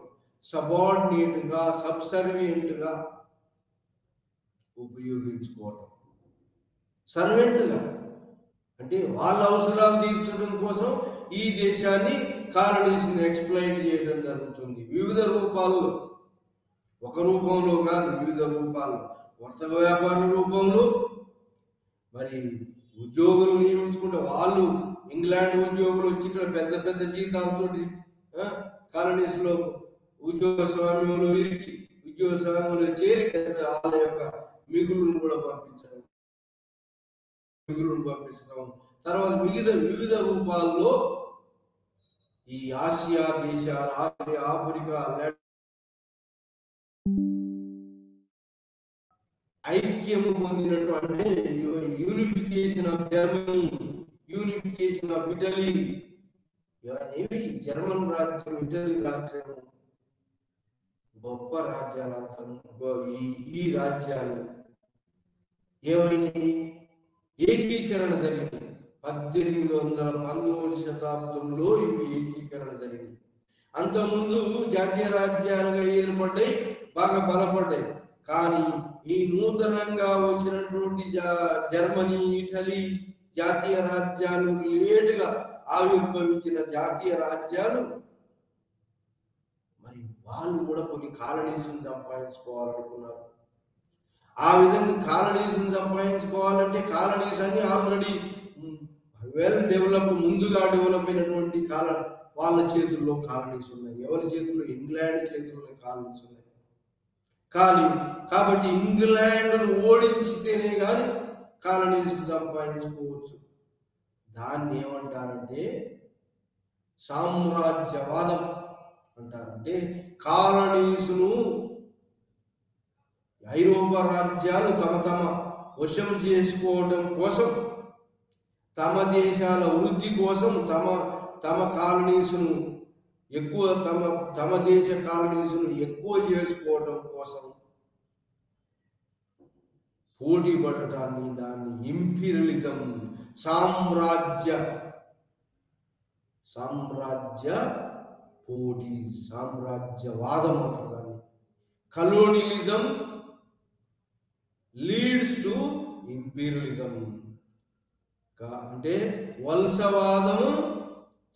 సబార్డినేట్గా సబ్సర్వియంట్గా ఉపయోగించుకోవటం, సర్వెంట్గా అంటే వాళ్ళ అవసరాలు తీర్చడం కోసం ఈ దేశాన్ని కాలనీస్ని ఎక్స్ప్లాయిట్ చేయడం జరుగుతుంది వివిధ రూపాల్లో. ఒక రూపంలో కాదు, వివిధ రూపాల్లో. వర్తక వ్యాపార రూపంలో మరి ఉద్యోగులు నియమించుకుంటే వాళ్ళు ఇంగ్లాండ్ ఉద్యోగులు వచ్చి ఇక్కడ పెద్ద పెద్ద జీతాలతోటి కాలనీస్లో ఉద్యోగ స్వామ్యంలో ఇరికి ఉద్యోగ స్వామ్యంలో చేరి వాళ్ళ యొక్క మిగులును కూడా పంపించడం, తర్వాత వివిధ రూపాల్లో ఈ ఆసియా దేశాలు, ఆఫ్రికా, ఐక్యము పొందినటువంటి unification of Germany, unification of Italy, ఏవి జర్మన్ రాజ్యం, ఇటలీ రాజ్యం గొప్ప రాజ్యాలు. ఈ రాజ్యాలు ఏమైంది? ఏకీకరణ జరిగింది. 1819 శతాబ్దంలో ఇవి ఏకీకరణ జరిగింది. అంతకుముందు జాతీయ రాజ్యాలుగా ఏర్పడ్డాయి, బాగా బలపడ్డాయి. కానీ ఈ నూతనంగా వచ్చినటువంటి జర్మనీ, ఇటలీ జాతీయ రాజ్యాలు, లేటుగా ఆవిర్భవించిన జాతీయ రాజ్యాలు, మరి వాళ్ళు కూడా కొన్ని కాలనీస్ని సంపాదించుకోవాలనుకున్నారు. ఆ విధంగా కాలనీస్ని సంపాదించుకోవాలంటే కాలనీస్ అన్ని ఆల్రెడీ వెల్ డెవలప్డ్, ముందుగా డెవలప్ అయినటువంటి వాళ్ళ చేతుల్లో కాలనీస్ ఉన్నాయి. ఎవరి చేతుల్లో? ఇంగ్లాండ్ చేతుల్లో కాలనీస్ ఉన్నాయి. కాబట్టి ఇంగ్లాండ్ను ఓడించితేనే కానీ కాలనీస్ సంపాదించుకోవచ్చు. దాన్ని ఏమంటారంటే సామ్రాజ్యవాదం అంటారు. అంటే కాలనీస్ను ఐరోపా రాజ్యాలు తమ వశం చేసుకోవడం కోసం, తమ దేశాల వృద్ధి కోసం, తమ కాలనీస్ను ఎక్కువ తమ దేశ కాలనీస్ను ఎక్కువ చేసుకోవడం కోసం పోటీ పడటాన్ని, దాన్ని ఇంపీరియలిజం, సామ్రాజ్యవాదం అంటారు దాన్ని. Colonialism leads to imperialism. అంటే వలసవాదము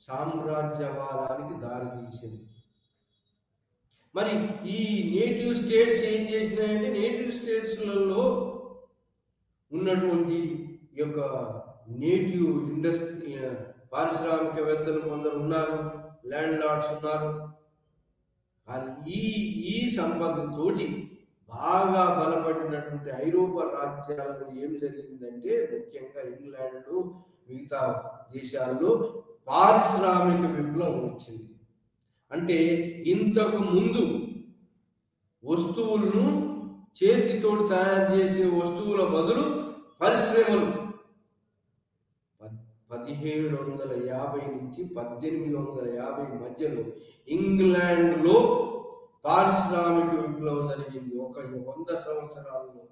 సామ్రాజ్యవాదానికి దారితీసింది. మరి ఈ నేటివ్ స్టేట్స్ ఏం చేసినాయంటే, నేటివ్ స్టేట్స్లలో ఉన్నటువంటి యొక్క నేటివ్ ఇండస్ట్రీ పారిశ్రామికవేత్తలు కొందరు ఉన్నారు, ల్యాండ్ లార్డ్స్ ఉన్నారు. కానీ ఈ సంపదతోటి బాగా బలపడినటువంటి ఐరోపా రాజ్యాలలో ఏం జరిగిందంటే, ముఖ్యంగా ఇంగ్లాండ్, మిగతా దేశాల్లో పారిశ్రామిక విప్లవం వచ్చింది. అంటే ఇంతకు ముందు వస్తువులను చేతితో తయారు చేసే వస్తువుల బదులు పరిశ్రమలు 1750 నుంచి 1850 మధ్యలో ఇంగ్లాండ్లో పారిశ్రామిక విప్లవం జరిగింది. ఒక 100 సంవత్సరాల్లో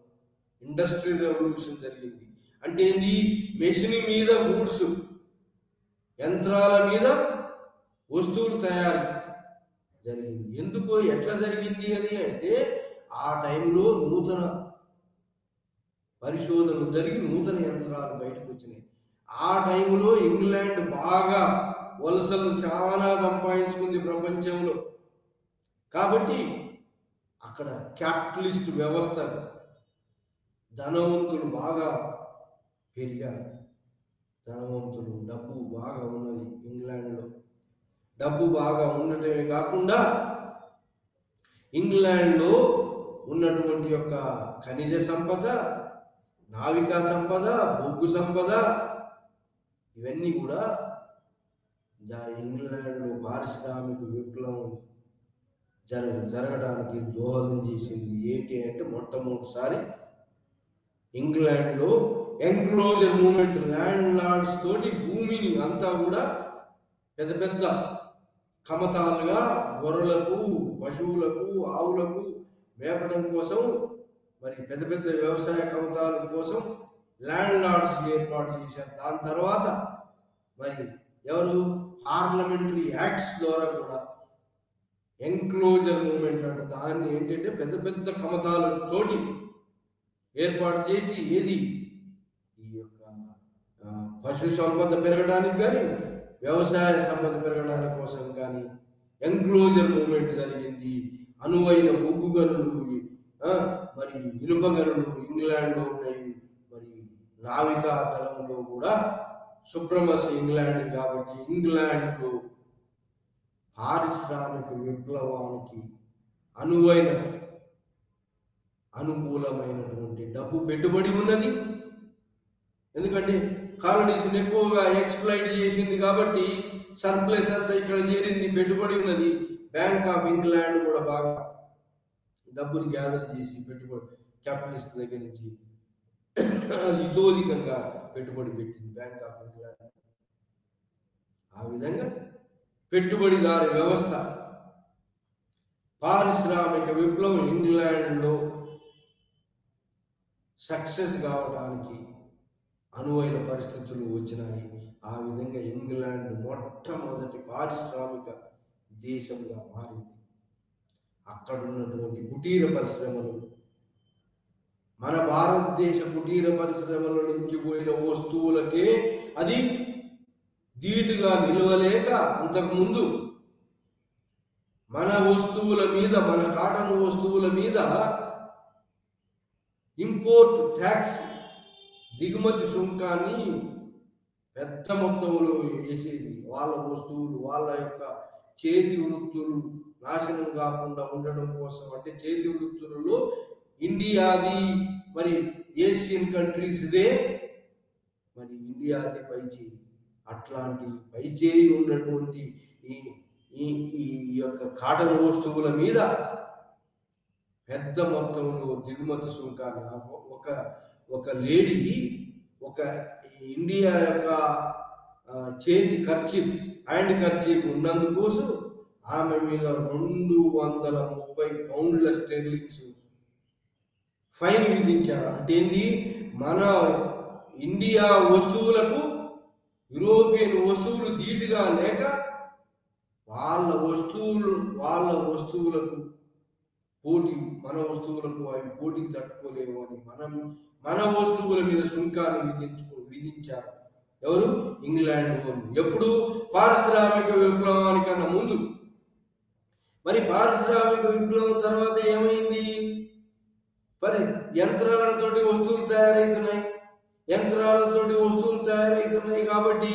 ఇండస్ట్రియల్ రెవల్యూషన్ జరిగింది. అంటే ఏంది? మెషిన్ మీద గూడ్స్, యంత్రాల మీద వస్తువులు తయారు జరిగింది. ఎందుకు, ఎట్లా జరిగింది అది అంటే, ఆ టైంలో నూతన పరిశోధనలు జరిగి నూతన యంత్రాలు బయటకు వచ్చినాయి. ఆ టైంలో ఇంగ్లాండ్ బాగా వలసలు చాలా సంపాదించుకుంది ప్రపంచంలో. కాబట్టి అక్కడ క్యాపిటలిస్ట్ వ్యవస్థ, ధనవంతులు బాగా పెరిగారు. ధనవంతులు, డబ్బు బాగా ఉన్నది ఇంగ్లాండ్లో. డబ్బు బాగా ఉండటమే కాకుండా ఇంగ్లాండ్లో ఉన్నటువంటి యొక్క ఖనిజ సంపద, నావికా సంపద, బొగ్గు సంపద, ఇవన్నీ కూడా ఇంగ్లాండ్లో పారిశ్రామిక విప్లవం జరగడానికి దోహదం చేసింది. ఏంటి అంటే, మొట్టమొదటిసారి ఇంగ్లాండ్లో ఎంక్లోజర్ మూమెంట్, ల్యాండ్ లార్డ్స్ తోటి భూమిని అంతా కూడా పెద్ద పెద్ద కమతాలుగా గొర్రెలకు, పశువులకు, ఆవులకు మేపడం కోసం, మరి పెద్ద పెద్ద వ్యవసాయ కమతాల కోసం ల్యాండ్ లార్డ్స్ ఏర్పాటు చేశారు. దాని తర్వాత మరి ఎవరు పార్లమెంటరీ యాక్ట్స్ ద్వారా కూడా ఎంక్లోజర్ మూవ్మెంట్ అంటే దాన్ని ఏంటంటే పెద్ద పెద్ద కమతాలతోటి ఏర్పాటు చేసి ఏది ఈ యొక్క పశు సంపద పెరగడానికి కానీ వ్యవసాయ సంపద పెరగడానికి కోసం కానీ ఎంక్లోజర్ మూవ్మెంట్ జరిగింది. అనువైన బొగ్గు గనులు, మరి ఇనుప గనులు ఇంగ్లాండ్లో ఉన్నాయి. మరి నావికా దళంలో కూడా సుప్రమసీ ఇంగ్లాండ్ కాబట్టి ఇంగ్లాండ్లో పారిశ్రామిక విప్లవానికి అనుకూలమైనటువంటి డబ్బు పెట్టుబడి ఉన్నది. ఎందుకంటే కాలనీస్ని ఎక్కువగా ఎక్స్ప్లైట్ చేసింది కాబట్టి సర్ప్లస్ అంతా ఇక్కడ చేరింది, పెట్టుబడి ఉన్నది. బ్యాంక్ ఆఫ్ ఇంగ్లాండ్ కూడా బాగా డబ్బుని గ్యాదర్ చేసి పెట్టుబడి క్యాపిటలిస్ట్ దగ్గర నుంచి ఇతోధికంగా పెట్టుబడి పెట్టింది బ్యాంక్ ఆఫ్ ఇంగ్లాండ్. ఆ విధంగా పెట్టుబడిదారి వ్యవస్థ, పారిశ్రామిక విప్లవం ఇంగ్లాండ్లో సక్సెస్ కావడానికి అనువైన పరిస్థితులు వచ్చినాయి. ఆ విధంగా ఇంగ్లాండ్ మొట్టమొదటి పారిశ్రామిక దేశంగా మారింది. అక్కడ ఉన్నటువంటి కుటీర పరిశ్రమలు, మన భారతదేశ కుటీర పరిశ్రమల నుంచి పోయిన వస్తువులకే అది ధీటుగా నిలవలేక అంతకుముందు మన వస్తువుల మీద, మన కాటన్ వస్తువుల మీద ఇంపోర్ట్ ట్యాక్స్, దిగుమతి సుంకాన్ని పెద్ద మొత్తంలో వేసేది. వాళ్ళ వస్తువులు, వాళ్ళ యొక్క చేతి వృత్తులు నాశనం కాకుండా ఉండడం కోసం. అంటే చేతి వృత్తులలో ఇండియాది, మరి ఏషియన్ కంట్రీస్దే, మరి ఇండియాదే పైచేయి. అట్లాంటి పైచేయి ఉన్నటువంటి ఈ యొక్క కాటన్ వస్తువుల మీద పెద్ద మొత్తంలో దిగుమతి సుంకాన్ని ఒక లేడీ ఒక ఇండియా యొక్క చేతి ఖర్చీఫ్, హ్యాండ్ ఖర్చీఫ్ ఉన్నందుకోసం ఆమె మీద 230 పౌండ్ల స్టెర్లింగ్స్ ఫైన్ విధించారు. అంటే ఏంటి, మన ఇండియా వస్తువులకు యూరోపియన్ వస్తువులు ధీటుగా లేక వాళ్ళ వస్తువులకు పోటీ, మన వస్తువులకు అవి పోటీకి తట్టుకోలేవు అని మన వస్తువుల మీద సుంకాన్ని విధించారు. ఎవరు? ఇంగ్లాండ్ వాళ్ళు. ఎప్పుడు? పారిశ్రామిక విప్లవానికన్నా ముందు. మరి పారిశ్రామిక విప్లవం తర్వాత ఏమైంది? మరి యంత్రాలతోటి వస్తువులు తయారైతున్నాయి కాబట్టి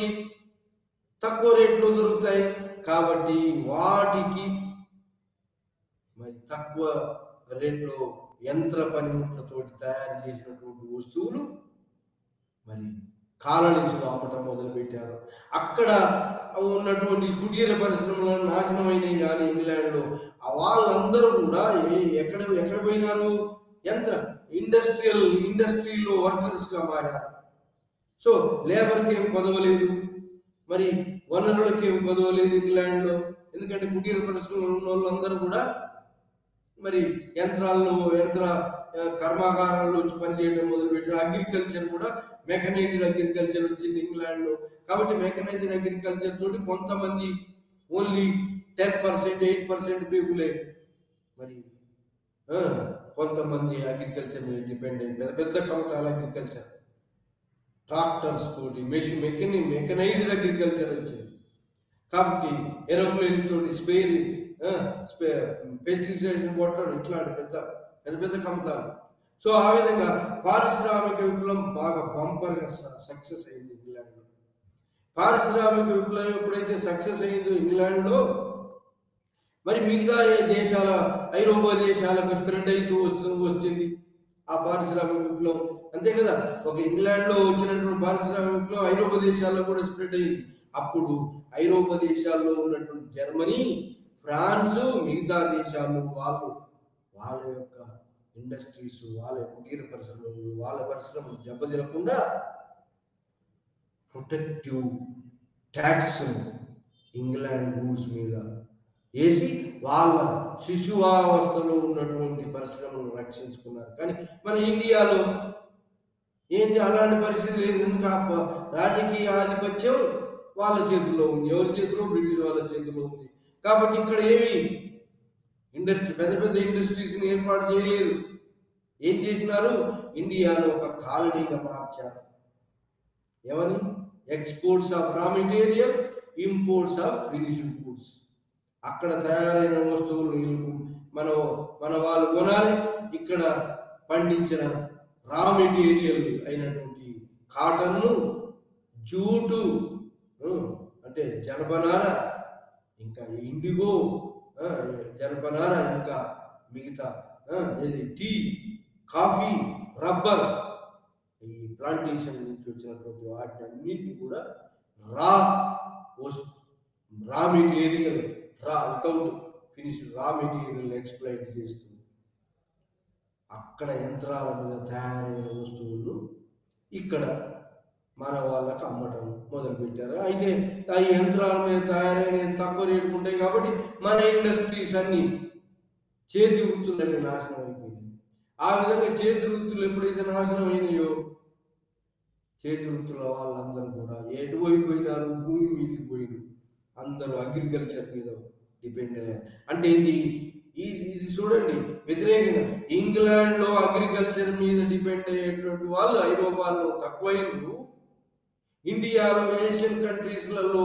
తక్కువ రేట్లో దొరుకుతాయి. కాబట్టి వాటికి మరి తక్కువ రేట్లో యంత్ర పనిముట్లతోటి తయారు చేసినటువంటి వస్తువులు మరి కాలనీస్లో అమ్మటం మొదలుపెట్టారు. అక్కడ ఉన్నటువంటి కుటీర పరిశ్రమలను నాశనమైనవి. కానీ ఇంగ్లాండ్లో వాళ్ళందరూ కూడా ఎక్కడ పోయినారు? ఇండస్ట్రీలో వర్కర్స్గా మారారు. సో లేబర్కి ఏం కొదవలేదు, మరి వనరులకి ఏం కొదవలేదు ఇంగ్లాండ్లో. ఎందుకంటే కుటీర పరిశ్రమలు ఉన్న వాళ్ళందరూ కూడా మరి యంత్ర కర్మాగారాల్లో వచ్చి పనిచేయడం మొదలుపెట్టారు. అగ్రికల్చర్ కూడా మెకనైజ్డ్ అగ్రికల్చర్ వచ్చింది ఇంగ్లాండ్లో. కాబట్టి మెకనైజ్డ్ అగ్రికల్చర్ తోటి కొంతమంది ఓన్లీ 10%, 8% పీపులే మరి కొంతమంది అగ్రికల్చర్ మీద డిపెండ్ అయ్యి పెద్ద కమతాల అగ్రికల్చర్, ట్రాక్టర్స్ తోటి మెకనైజ్డ్ అగ్రికల్చర్ వచ్చింది. కాబట్టి ఏరోప్లేన్ తోటి పెస్టిసైడ్స్ కొట్టడం, ఇట్లాంటి పెద్ద కమతాలు. సో ఆ విధంగా పారిశ్రామిక విప్లవం బాగా బంపర్గా సక్సెస్ అయింది ఇంగ్లాండ్లో. పారిశ్రామిక విప్లవం ఎప్పుడైతే సక్సెస్ అయిందో ఇంగ్లాండ్లో, మరి మిగతా ఐరోపా దేశాలకు స్ప్రెడ్ అవుతూ వచ్చింది ఆ పారిశ్రామిక విప్లవం. అంతే కదా, ఒక ఇంగ్లాండ్లో వచ్చినటువంటి పారిశ్రామిక విప్లవం ఐరోపా దేశాల్లో కూడా స్ప్రెడ్ అయింది. అప్పుడు ఐరోపా దేశాల్లో ఉన్నటువంటి జర్మనీ, ఫ్రాన్సు, మిగతా దేశాలు వాళ్ళ యొక్క ఇండస్ట్రీస్, వాళ్ళ కుటీర పరిశ్రమలు, వాళ్ళ పరిశ్రమలు దెబ్బతినకుండా ప్రొటెక్టివ్ ట్యాక్స్ ఇంగ్లాండ్ గూడ్స్ మీద వేసి వాళ్ళ శిశువావస్థలో ఉన్నటువంటి పరిశ్రమలను రక్షించుకున్నారు. కానీ మన ఇండియాలో ఏంటి అలాంటి పరిస్థితి లేదు. ఎందుకు రాజకీయ ఆధిపత్యం వాళ్ళ చేతుల్లో ఉంది. ఎవరి చేతిలో? బ్రిటిష్ వాళ్ళ చేతిలో ఉంది. కాబట్టి ఇక్కడ ఏమి పెద్ద పెద్ద ఇండస్ట్రీస్ని ఏర్పాటు చేయలేదు. ఏం చేసినారు? ఇండియాను ఒక కాలనీగా మార్చారు. ఏమని? Exports of raw material, imports of finished goods. అక్కడ తయారైన వస్తువులు మన వాళ్ళు కొనాలి. ఇక్కడ పండించిన రా మెటీరియల్ అయినటువంటి కాటన్ను, జూటు, అంటే జనపనార, ఇంకా ఇండిగో, జనపనార, ఇంకా మిగతా టీ, కాఫీ, రబ్బర్, ఈ ప్లాంటేషన్ నుంచి వచ్చినటువంటి వాటిని అన్నింటినీ కూడా raw material, without finish raw material exploit చేస్తుంది. అక్కడ యంత్రాల మీద తయారైన వస్తువులు ఇక్కడ మన వాళ్ళకు అమ్మటం మొదలుపెట్టారు. అయితే ఆ యంత్రాల మీద తయారైన తక్కువ రేటుకు ఉంటాయి కాబట్టి మన ఇండస్ట్రీస్ అన్ని చేతి వృత్తులన్నీ నాశనం అయిపోయింది. ఆ విధంగా చేతి వృత్తులు ఎప్పుడైతే నాశనం అయినాయో, చేతి వృత్తుల వాళ్ళందరూ కూడా ఎటువైపు పోయినారు? భూమి మీదకి పోయినారు. అందరూ అగ్రికల్చర్ మీద డిపెండ్ అయ్యారు. అంటే ఇది చూడండి, వ్యతిరేకంగా ఇంగ్లాండ్లో అగ్రికల్చర్ మీద డిపెండ్ అయ్యేటువంటి వాళ్ళు ఐరోపాలో తక్కువైనరు. ఇండియాలో, ఏషియన్ కంట్రీస్లలో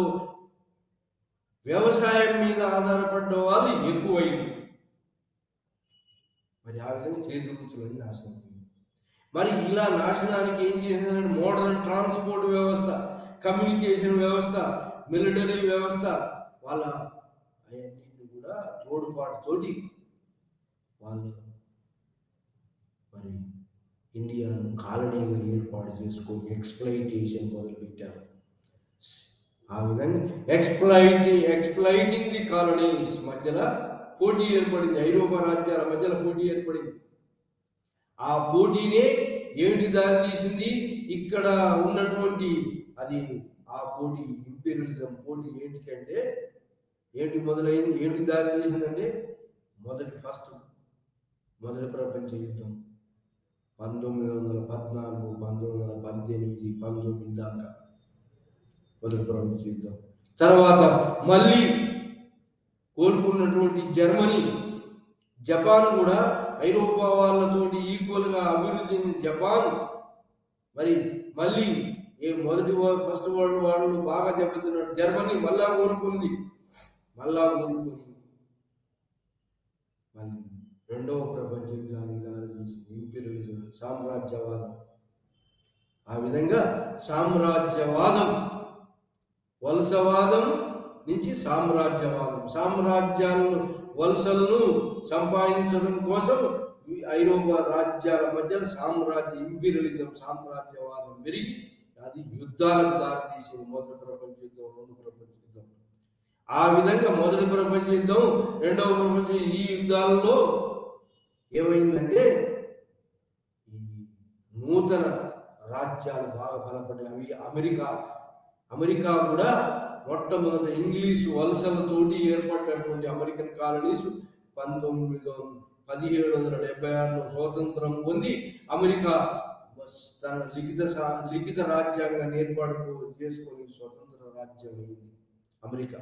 వ్యవసాయం మీద ఆధారపడ్డ వాళ్ళు ఎక్కువైంది. మరి ఆ విధంగా చేతి వృత్తులన్నీ నాశనం అయింది. మరి ఇలా నాశనానికి ఏం చేసిందంటే మోడర్న్ ట్రాన్స్పోర్ట్ వ్యవస్థ, కమ్యూనికేషన్ వ్యవస్థ, మిలిటరీ వ్యవస్థ, వాళ్ళ అవన్నింటినీ కూడా తోడ్పాటుతోటి వాళ్ళు మరి ఇండియాను కాలనీగా ఏర్పాటు చేసుకొని ఎక్స్ప్లైటేషన్ మొదలుపెట్టారు. ఆ విధంగా ఎక్స్ప్లైటింగ్ ది కాలనీస్ మధ్యలో పోటీ ఏర్పడింది. ఐరోపా రాజ్యాల మధ్యలో పోటీ ఏర్పడింది. ఆ పోటీనే ఏమిటి దారి తీసింది? ఇక్కడ ఉన్నటువంటి ఆ పోటీ ఇంపీరియలిజం పోటీ ఏంటికంటే మొదలైంది? ఏమిటి దారి తీసిందంటే మొదటి ప్రపంచ యుద్ధం 1914, 1918, 19 దాకా మొదటి ప్రపంచ యుద్ధం. తర్వాత మళ్ళీ కోలుకున్నటువంటి జర్మనీ, జపాన్ కూడా ఐరోపా వాళ్ళతోటి ఈక్వల్గా అభివృద్ధి చెందిన జపాన్ మరి మళ్ళీ ఫస్ట్ వరల్డ్ వార్లో బాగా దెబ్బతిన్నాడు. జర్మనీ మళ్ళా కోలుకుంది. మళ్ళీ రెండవ ప్రపంచ యుద్ధానికి దారితీసింది ఇంపీరియలిజం, సామ్రాజ్యవాదం. ఆ విధంగా సామ్రాజ్యవాదం, వలసవాదం నుంచి సామ్రాజ్యాలను, వలసలను సంపాదించడం కోసం ఐరోపా రాజ్యాల మధ్య ఇంపీరియలిజం, సామ్రాజ్యవాదం పెరిగి అది యుద్ధాలకు దారితీసింది. మొదటి ప్రపంచ యుద్ధం, రెండవ ప్రపంచ యుద్ధం. ఆ విధంగా మొదటి ప్రపంచ యుద్ధం, రెండవ ప్రపంచ ఈ యుద్ధాలలో ఏమైందంటే ఈ నూతన రాజ్యాలు బాగా బలపడ్డాయి. అమెరికా కూడా మొట్టమొదట ఇంగ్లీషు వలసలతోటి ఏర్పడినటువంటి అమెరికన్ కాలనీస్ 1776లో స్వాతంత్రం పొంది అమెరికా తన లిఖిత రాజ్యాంగాన్ని ఏర్పాటు చేసుకొని స్వతంత్ర రాజ్యం అయింది America,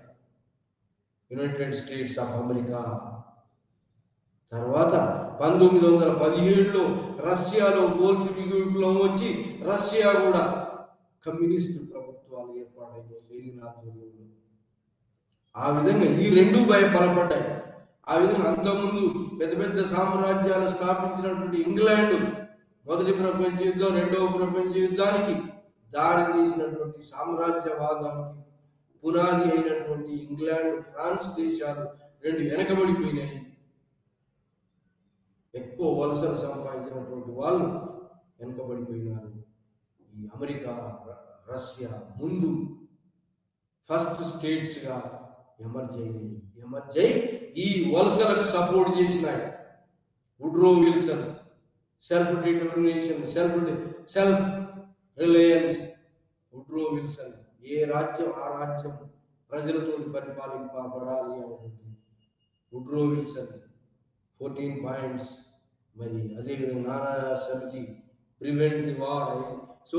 United states of America. తర్వాత 1917లో రష్యాలో బోల్షెవిక్ విప్లవం వచ్చి రష్యా కూడా కమ్యూనిస్టు ప్రభుత్వాలు ఏర్పాటైనాయి లెనిన్ ఆధ్వర్యంలో. ఆ విధంగా ఈ రెండు బలపడ్డాయి. ఆ విధంగా అంతకుముందు పెద్ద పెద్ద సామ్రాజ్యాలు స్థాపించినటువంటి ఇంగ్లాండ్ మొదటి ప్రపంచ యుద్ధం, రెండవ ప్రపంచ యుద్ధానికి దారి తీసినటువంటి సామ్రాజ్యవాదానికి పునాది అయినటువంటి ఇంగ్లాండ్, ఫ్రాన్స్ దేశాలు రెండు వెనకబడిపోయినాయి. ఎక్కువ వలసలు సంపాదించినటువంటి వాళ్ళు వెనకబడిపోయినారు. ఈ అమెరికా, రష్యా ముందు ఫస్ట్ స్టేట్స్గా ఎమర్జ్ అయి ఈ వలసలకు సపోర్ట్ చేసినాయి. Woodrow Wilson, self determination, self reliance. Woodrow Wilson ఏ రాజ్యం ఆ రాజ్యం ప్రజలతో పరిపాలింపబడాలి అనుకుంటుంది. వుడ్రో విల్సన్ 14 పాయింట్స్, మరి అదేవిధంగా నానా సమితి ప్రివెంట్ ది వార్, సో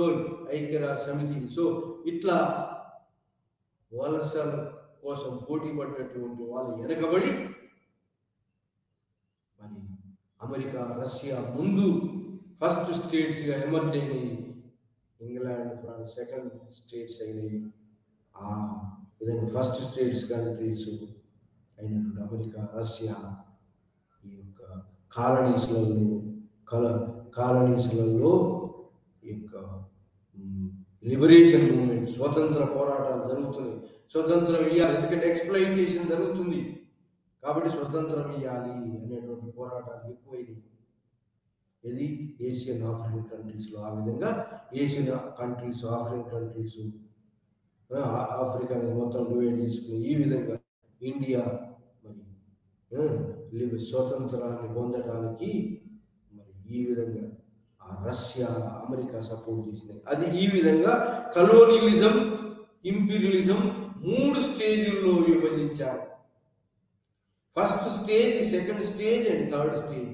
ఐక్యరాజ్య సమితి, సో ఇట్లా వలసల కోసం పోటీ పడ్డటువంటి వాళ్ళు వెనకబడి మరి అమెరికా, రష్యా ముందు ఫస్ట్ స్టేట్స్గా ఎమర్జ్ అయినాయి, ఇంగ్లాండ్, ఫ్రాన్స్ సెకండ్ స్టేట్స్ అయినాయి. ఆ విధంగా ఫస్ట్ స్టేట్స్ కంట్రీస్ అయినటువంటి అమెరికా, రష్యా ఈ యొక్క కాలనీస్లలో ఈ యొక్క లిబరేషన్ మూమెంట్, స్వతంత్ర పోరాటాలు జరుగుతున్నాయి. స్వతంత్రం ఇవ్వాలి, ఎందుకంటే ఎక్స్‌ప్లాయిటేషన్ జరుగుతుంది కాబట్టి స్వతంత్రం ఇవ్వాలి అనేటువంటి పోరాటాలు ఎక్కువైనాయి. ఇది ఏషియన్ ఆఫ్రికన్ కంట్రీస్లో. ఆ విధంగా Asian countries, African countries, Africa మొత్తం డివైడ్ చేసుకుని ఈ విధంగా ఇండియా మరి స్వతంత్రాన్ని పొందడానికి మరి ఈ విధంగా ఆ రష్యా, అమెరికా సపోర్ట్ చేసినాయి. అది ఈ విధంగా కలోనియలిజం, ఇంపీరియలిజం 3 స్టేజ్ల్లో విభజించారు. First stage, second stage and third stage.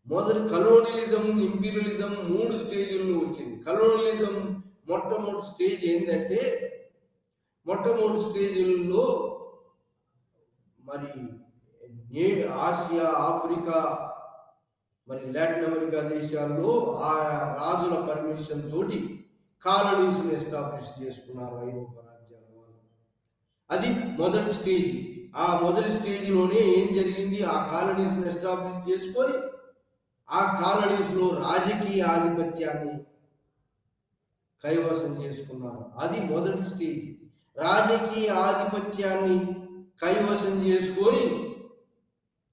మొదటి కలోనియలిజం, ఇంపీరియలిజం 3 స్టేజ్ల్లో వచ్చింది. కలోనియలిజం మొట్టమొదటి స్టేజ్ ఏంటంటే, మొట్టమొదటి స్టేజ్ల్లో మరి ఆసియా, ఆఫ్రికా, మరి లాటిన్ అమెరికా దేశాల్లో ఆయా రాజుల పర్మిషన్ తోటి కాలనీస్ని ఎస్టాబ్లిష్ చేసుకున్నారు ఐరోపా రాజ్యాల వాళ్ళు. అది మొదటి స్టేజ్. ఆ మొదటి స్టేజ్లోనే ఏం జరిగింది, ఆ కాలనీస్ని ఎస్టాబ్లిష్ చేసుకొని ఆ కాలనీస్లో రాజకీయ ఆధిపత్యాన్ని కైవసం చేసుకున్నారు. అది మొదటి స్టేజ్. రాజకీయ ఆధిపత్యాన్ని కైవసం చేసుకొని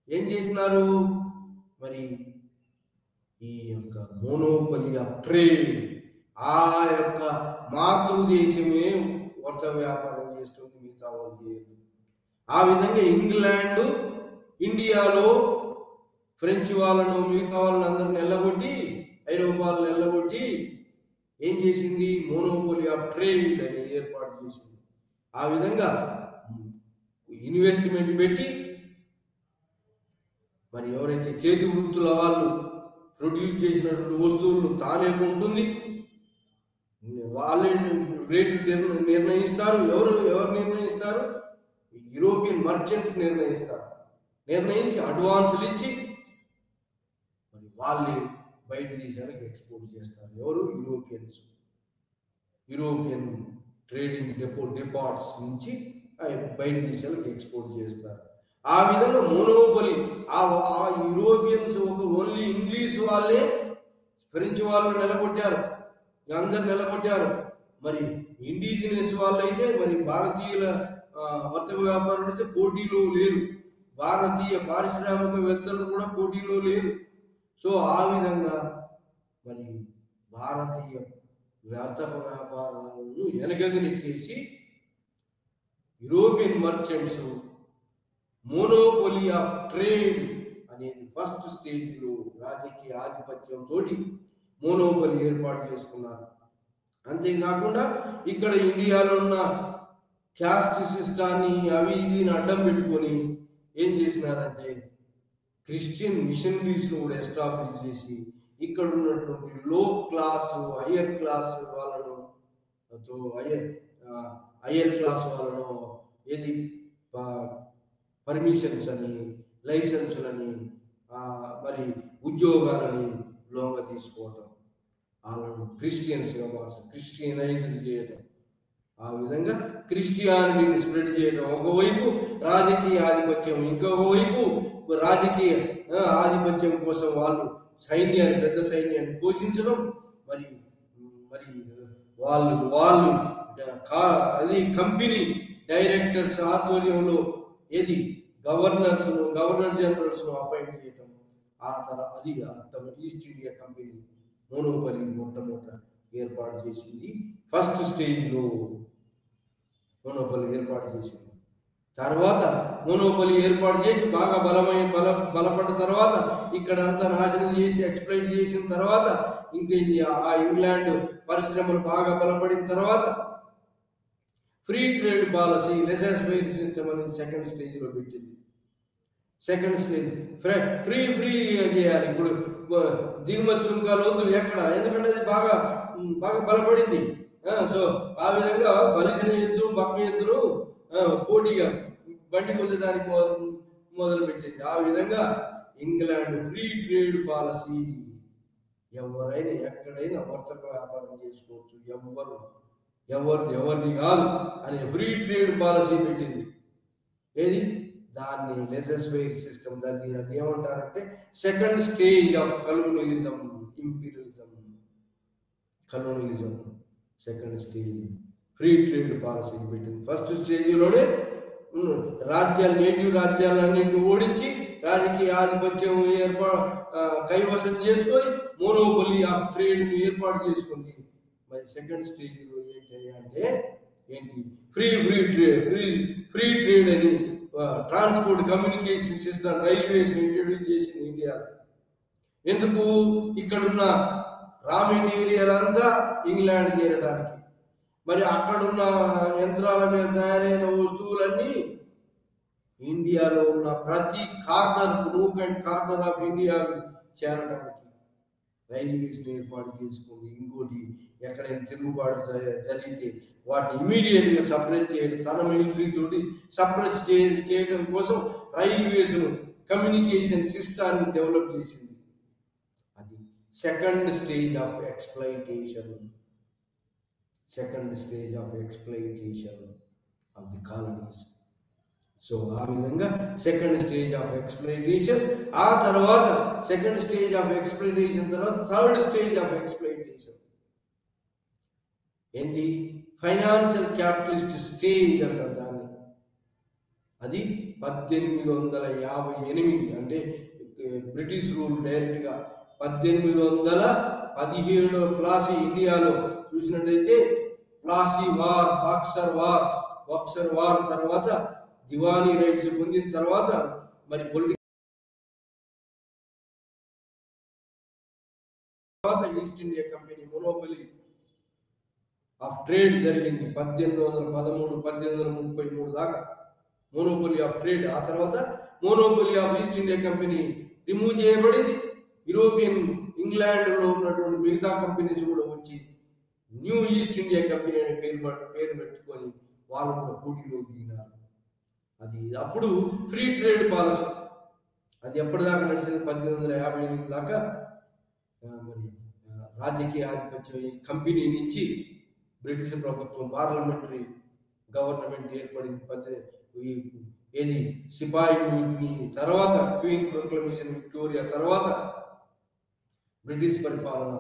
ఏం చేసినారు, మరి ఈ యొక్క మోనోపలి ఆఫ్ ట్రేడ్, ఆ యొక్క మాతృదేశమే వర్త వ్యాపారం చేస్తుంది, మిగతా వాళ్ళు చేయదు. ఆ విధంగా ఇంగ్లాండ్ ఇండియాలో ఫ్రెంచ్ వాళ్ళను, మిగతా వాళ్ళని అందరిని వెళ్ళగొట్టి, ఐరోపాలను వెళ్ళగొట్టి ఏం చేసింది, మోనోపలి ఆఫ్ ట్రేడ్ అని ఏర్పాటు చేసింది. ఆ విధంగా ఇన్వెస్ట్మెంట్ పెట్టి మరి ఎవరైతే చేతి వృత్తుల వాళ్ళు ప్రొడ్యూస్ చేసినటువంటి వస్తువులను తానే కొంటుంది, వాళ్ళే రేటు నిర్ణయిస్తారు. ఎవరు నిర్ణయిస్తారు, యూరోపియన్ మర్చెంట్స్ నిర్ణయించి అడ్వాన్సులు ఇచ్చి మరి వాళ్ళే బయట దేశాలకు ఎక్స్పోర్ట్ చేస్తారు. ఎవరు, యూరోపియన్ ట్రేడింగ్ డిపార్ట్స్ నుంచి బయట దేశాలకు ఎక్స్పోర్ట్ చేస్తారు. ఆ విధంగా మోనోపలి, ఆ యూరోపియన్స్ ఓన్లీ ఇంగ్లీష్ వాళ్ళే ఫ్రెంచ్ వాళ్ళు నిలబొట్టారు, అందరు నిలబొట్టారు. మరి ఇండిజినస్ వాళ్ళు అయితే, మరి భారతీయుల వర్తక వ్యాపారులు అయితే పోటీలో లేరు, భారతీయ పారిశ్రామికవేత్తలు కూడా పోటీలో లేరు. సో ఆ విధంగా మరి భారతీయ వర్తక వ్యాపారాలను వెనకకు నెట్టేసి European merchants monopoly of trade అనేది ఫస్ట్ స్టేజ్లో రాజకీయ ఆధిపత్యంతో మోనోపొలి ఏర్పాటు చేసుకున్నారు. అంతేకాకుండా ఇక్కడ ఇండియాలో ఉన్న క్యాస్ట్ సిస్టాన్ని అవి ఇదిని అడ్డం పెట్టుకొని ఏం చేసినారంటే క్రిస్టియన్ మిషనరీస్ను కూడా ఎస్టాబ్లిష్ చేసి ఇక్కడ ఉన్నటువంటి లో క్లాస్, హయ్యర్ క్లాస్ వాళ్ళను హయ్యర్ క్లాస్ వాళ్ళను ఏది పర్మిషన్స్ అని, లైసెన్సులని, మరి ఉద్యోగాలని లోగా తీసుకోవటం, వాళ్ళను క్రిస్టియన్స్గా క్రిస్టియనైజ్ చేయటం, ఆ విధంగా క్రిస్టియానిటీని స్ప్రెడ్ చేయడం. ఒకవైపు రాజకీయ ఆధిపత్యం, ఇంకొకవైపు రాజకీయ ఆధిపత్యం కోసం వాళ్ళు సైన్యాన్ని, పెద్ద సైన్యాన్ని పోషించడం. మరి మరి వాళ్ళు అది కంపెనీ డైరెక్టర్స్ ఆధ్వర్యంలో ఏది గవర్నర్ జనరల్స్ను అపాయింట్ చేయటం. ఆ తర్వాత అది ఈస్ట్ ఇండియా కంపెనీ మోనోపలి మొట్టమొదట ఏర్పాటు చేసింది. ఫస్ట్ స్టేజ్లో మోనోపలి ఏర్పాటు చేసింది. తర్వాత మోనోపలి ఏర్పాటు చేసి బాగా బలపడ్డ తర్వాత ఇక్కడ అంతా నాశనం చేసి ఎక్స్‌ప్లాయిట్ చేసిన తర్వాత, ఇంకా ఆ ఇంగ్లాండ్ పరిశ్రమలు బాగా బలపడిన తర్వాత free trade policy, laissez faire system అనేది సెకండ్ స్టేజ్లో పెట్టింది. సెకండ్ స్టేజ్ ఫ్రీ చేయాలి. ఇప్పుడు దిగుమతి సుంకాలు వద్దు ఎక్కడ, ఎందుకంటే అది బాగా బాగా బలపడింది. సో ఆ విధంగా బలిసిన ఎద్దు బక్క ఎద్దును పోటీగా బండి పొందడానికి మొదలుపెట్టింది. ఆ విధంగా ఇంగ్లాండ్ ఫ్రీ ట్రేడ్ పాలసీ, ఎవరైనా ఎక్కడైనా వర్తక వ్యాపారం చేసుకోవచ్చు, ఎవరిది కాదు అనే ఫ్రీ ట్రేడ్ పాలసీ పెట్టింది. ఏది దాన్ని లెజెస్ వెయిర్ సిస్టమ్, అది ఏమంటారంటే second stage of colonialism, colonialism second stage free trade policy పెట్టింది. ఫస్ట్ స్టేజ్లోనే నేటివ్ రాజ్యాలన్నింటినీ ఓడించి రాజకీయ ఆధిపత్యం కైవసం చేసుకొని మోనోపొలీ ఆఫ్ ట్రేడ్ని ఏర్పాటు చేసుకుంది. మరి సెకండ్ స్టేజ్లో ఏంటి ఫ్రీ ట్రేడ్ అని transport communication system railways introduce చేసింది ఇండియా. ఎందుకు? ఇక్కడున్న రా మెటీరియల్ అంతా ఇంగ్లాండ్ చేరడానికి, మరి అక్కడున్న యంత్రాల మీద తయారైన వస్తువులన్నీ ఇండియాలో ఉన్న ప్రతి nook and corner of India చేరడానికి రైల్వేస్ ఏర్పాటు చేసుకుంది. ఇంకోటి ఎక్కడైనా తిరుగుబాటు జరిగితే వాటిని ఇమీడియట్ గా సప్రెస్ చేయడం, తన మిలిటరీ తోటి సప్రెస్ చేయడం కోసం రైల్వేస్ కమ్యూనికేషన్ సిస్టాన్ని డెవలప్ చేసింది. అది second stage of exploitation of the colonies. So ఆ విధంగా సెకండ్ స్టేజ్ ఆఫ్ ఎక్స్ప్లైటేషన్, ఆ తర్వాత సెకండ్ స్టేజ్ ఆఫ్ ఎక్స్ప్లైటేషన్ తర్వాత థర్డ్ స్టేజ్ ఆఫ్ ఎక్స్ప్లైటేషన్ ఏంటి? ఫైనాన్షియల్ క్యాపిటలిస్ట్ స్టేజ్ అంటారు దాన్ని. అది 1858, అంటే బ్రిటిష్ రూల్ డైరెక్ట్ గా 1817 ప్లాసీ ఇండియాలో చూసినట్టయితే ప్లాసీ వార్, బాక్సర్ వార్ తర్వాత దివానీ రైట్స్ పొందిన తర్వాత మరి east India company monopoly of trade జరిగింది 1813, 1833 దాకా మోనోపొలీ ఆఫ్ ట్రేడ్. ఆ తర్వాత monopoly of east India company remove చేయబడింది. యూరోపియన్ ఇంగ్లాండ్ లో ఉన్నటువంటి మిగతా కంపెనీస్ కూడా వచ్చి న్యూ ఈస్ట్ ఇండియా కంపెనీ అనే పేరు పెట్టుకొని వాళ్ళు కూడా పోటీలో దిగినారు. అది అప్పుడు ఫ్రీ ట్రేడ్ పాలసీ. అది ఎప్పటిదాకా నడిచింది? 1858 దాకా. మరి రాజకీయ ఆధిపత్యం ఈ కంపెనీ నుంచి బ్రిటిష్ ప్రభుత్వం పార్లమెంటరీ గవర్నమెంట్ ఏర్పడింది. ఏది సిపాయి మ్యూటినీ తర్వాత, క్వీన్ ప్రొక్లమేషన్ విక్టోరియా తర్వాత బ్రిటిష్ పరిపాలన,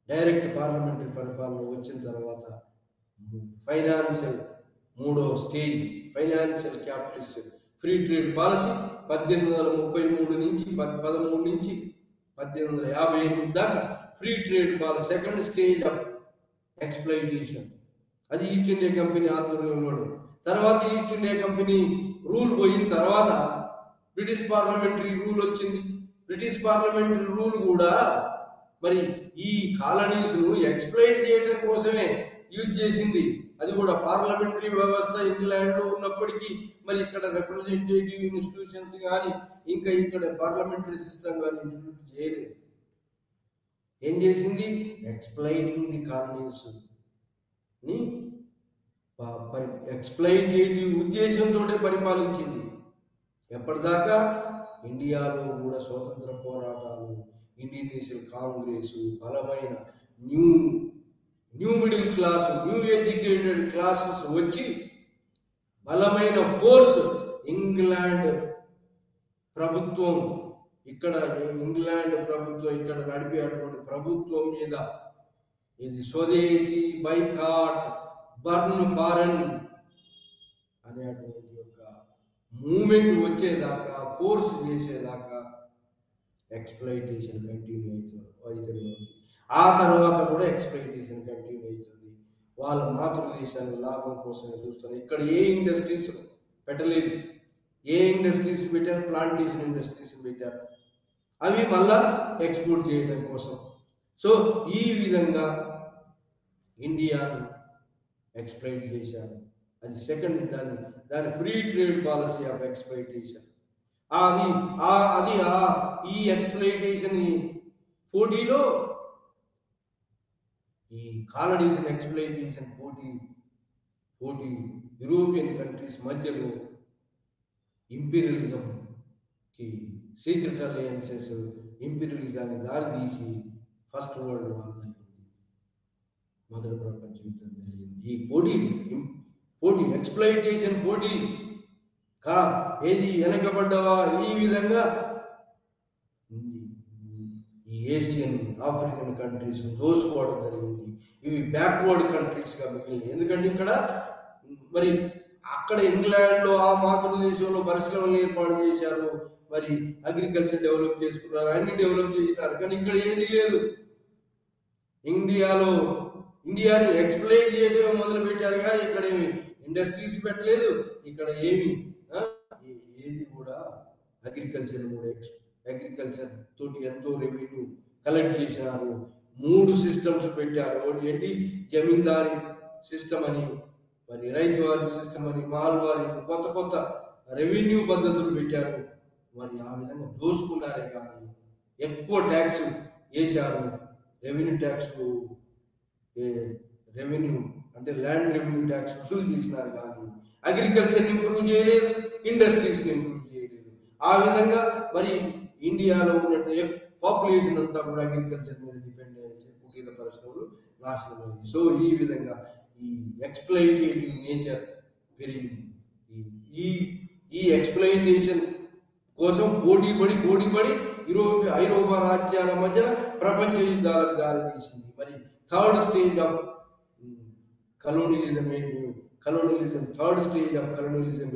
డైరెక్ట్ పార్లమెంటరీ పరిపాలన వచ్చిన తర్వాత ఫైనాన్షియల్ మూడో stage financial capitalist free trade policy 1833 నుంచి 13 నుంచి 1858 దాకా free trade policy, second stage of exploitation. అది ఈస్ట్ ఇండియా కంపెనీ ఆధ్వర్యంలోనే. తర్వాత ఈస్ట్ ఇండియా కంపెనీ రూల్ పోయిన తర్వాత బ్రిటిష్ పార్లమెంటరీ రూల్ వచ్చింది. బ్రిటిష్ పార్లమెంటరీ రూల్ కూడా మరి ఈ కాలనీస్ ను ఎక్స్ప్లైట్ చేయడం కోసమే యూజ్ చేసింది. అది కూడా పార్లమెంటరీ వ్యవస్థ ఇంగ్లాండ్ లో ఉన్నప్పటికీ మరి ఇక్కడ రిప్రజెంటేటివ్ ఇన్స్టిట్యూషన్స్ కానీ ఇంకా ఇక్కడ పార్లమెంటరీ సిస్టమ్ కానీ ఇంట్రడ్యూస్ చేయలేదు. ఏం చేసింది? ఎక్స్ప్లైటింగ్ ది కాలనీస్ ని ఎక్స్ప్లైటేటివ్ ఉద్దేశంతో పరిపాలించింది. ఎప్పటిదాకా? ఇండియాలో కూడా స్వతంత్ర పోరాటాలు, ఇండియన్ నేషనల్ కాంగ్రెస్, బలమైన new middle class, new educated classes వచ్చి బలమైన ఫోర్స్ ఇంగ్లాండ్ ప్రభుత్వం ఇక్కడ నడిపేటువంటి ప్రభుత్వం మీద ఇది స్వదేశీ, బైకాట్, బర్న్ ఫారెన్ అనేటువంటి ఒక మూమెంట్ వచ్చేదాకా, ఫోర్స్ చేసేదాకా ఎక్స్ప్లైటేషన్ కంటిన్యూ అవుతుంది. ఆ తర్వాత కూడా ఎక్స్ప్లైటేషన్ కంటిన్యూ అవుతుంది. వాళ్ళ మాతృదేశాల లాభం కోసమే చూస్తారు. ఇక్కడ ఏ ఇండస్ట్రీస్ పెట్టలేదు. ఏ ఇండస్ట్రీస్ పెట్టారు? ప్లాంటేషన్ ఇండస్ట్రీస్ పెట్టారు. అవి మళ్ళా ఎక్స్పోర్ట్ చేయడం కోసం. సో ఈ విధంగా ఇండియాను ఎక్స్ప్లైట్ చేశారు. అది సెకండ్ దాని free trade policy of exploitation. అది అది ఈ ఎక్స్‌ప్లాయిటేషన్ పోటీలో, ఈ కాలనీస్ ఎక్స్‌ప్లాయిటేషన్ పోటీ యూరోపియన్ కంట్రీస్ మధ్యలో ఇంపీరియలిజంకి, సీక్రెట్ అలయన్సెస్ ఇంపీరియలిజాన్ని దారితీసి ఫస్ట్ వరల్డ్ వార్ జరిగింది, మొదటి ప్రపంచ యుద్ధం జరిగింది. ఈ పోటీ ఎక్స్‌ప్లాయిటేషన్ పోటీ ఏది వెనకబడ్డవా ఈ విధంగా ఈ ఏషియన్ ఆఫ్రికన్ కంట్రీస్ దోసుకోవడం జరిగింది. ఇవి బ్యాక్వర్డ్ కంట్రీస్గా మిగిలినాయి. ఎందుకంటే ఇక్కడ మరి అక్కడ ఇంగ్లాండ్లో ఆ మాతృ దేశంలో పరిశ్రమలు ఏర్పాటు చేశారు, మరి అగ్రికల్చర్ డెవలప్ చేసుకున్నారు, అన్ని డెవలప్ చేసినారు. కానీ ఇక్కడ ఏది లేదు. ఇండియాని ఎక్స్‌ప్లాయిట్ చేయడం మొదలు పెట్టారు, కానీ ఇక్కడ ఏమి ఇండస్ట్రీస్ పెట్టలేదు. ఇక్కడ ఏమి ఏది కూడా అగ్రికల్చర్ తోటి ఎంతో రెవెన్యూ కలెక్ట్ చేసినారు. 3 సిస్టమ్స్ పెట్టారు. ఒకటి ఏంటి, జమీందారీ సిస్టమ్ అని, మరి రైతువారీ సిస్టమ్ అని, మాల్వారీ, కొత్త రెవెన్యూ పద్ధతులు పెట్టారు. మరి ఆ విధంగా దోసుకున్నారే కానీ ఎక్కువ ట్యాక్స్ వేశారు. రెవెన్యూ అంటే ల్యాండ్ రెవెన్యూ ట్యాక్స్ వసూలు చేసినారు, కానీ అగ్రికల్చర్ని ఇంప్రూవ్ చేయలేదు, ఇండస్ట్రీస్ని ఇంప్రూవ్ చేయలేదు. ఆ విధంగా మరి ఇండియాలో ఉన్నట్టు పాపులేషన్ అంతా కూడా అగ్రికల్చర్ మీద డిపెండ్ అయ్యి కుటీర పరిశ్రమలు నాశనమైంది. సో ఈ విధంగా ఈ ఎక్స్‌ప్లాయిటేటివ్ నేచర్ పెరిగింది. ఈ ఎక్స్‌ప్లాయిటేషన్ కోసం పోటీపడి ఐరోపా రాజ్యాల మధ్య ప్రపంచ యుద్ధాలకు దారితీసింది. మరి third stage of colonialism third stage of colonialism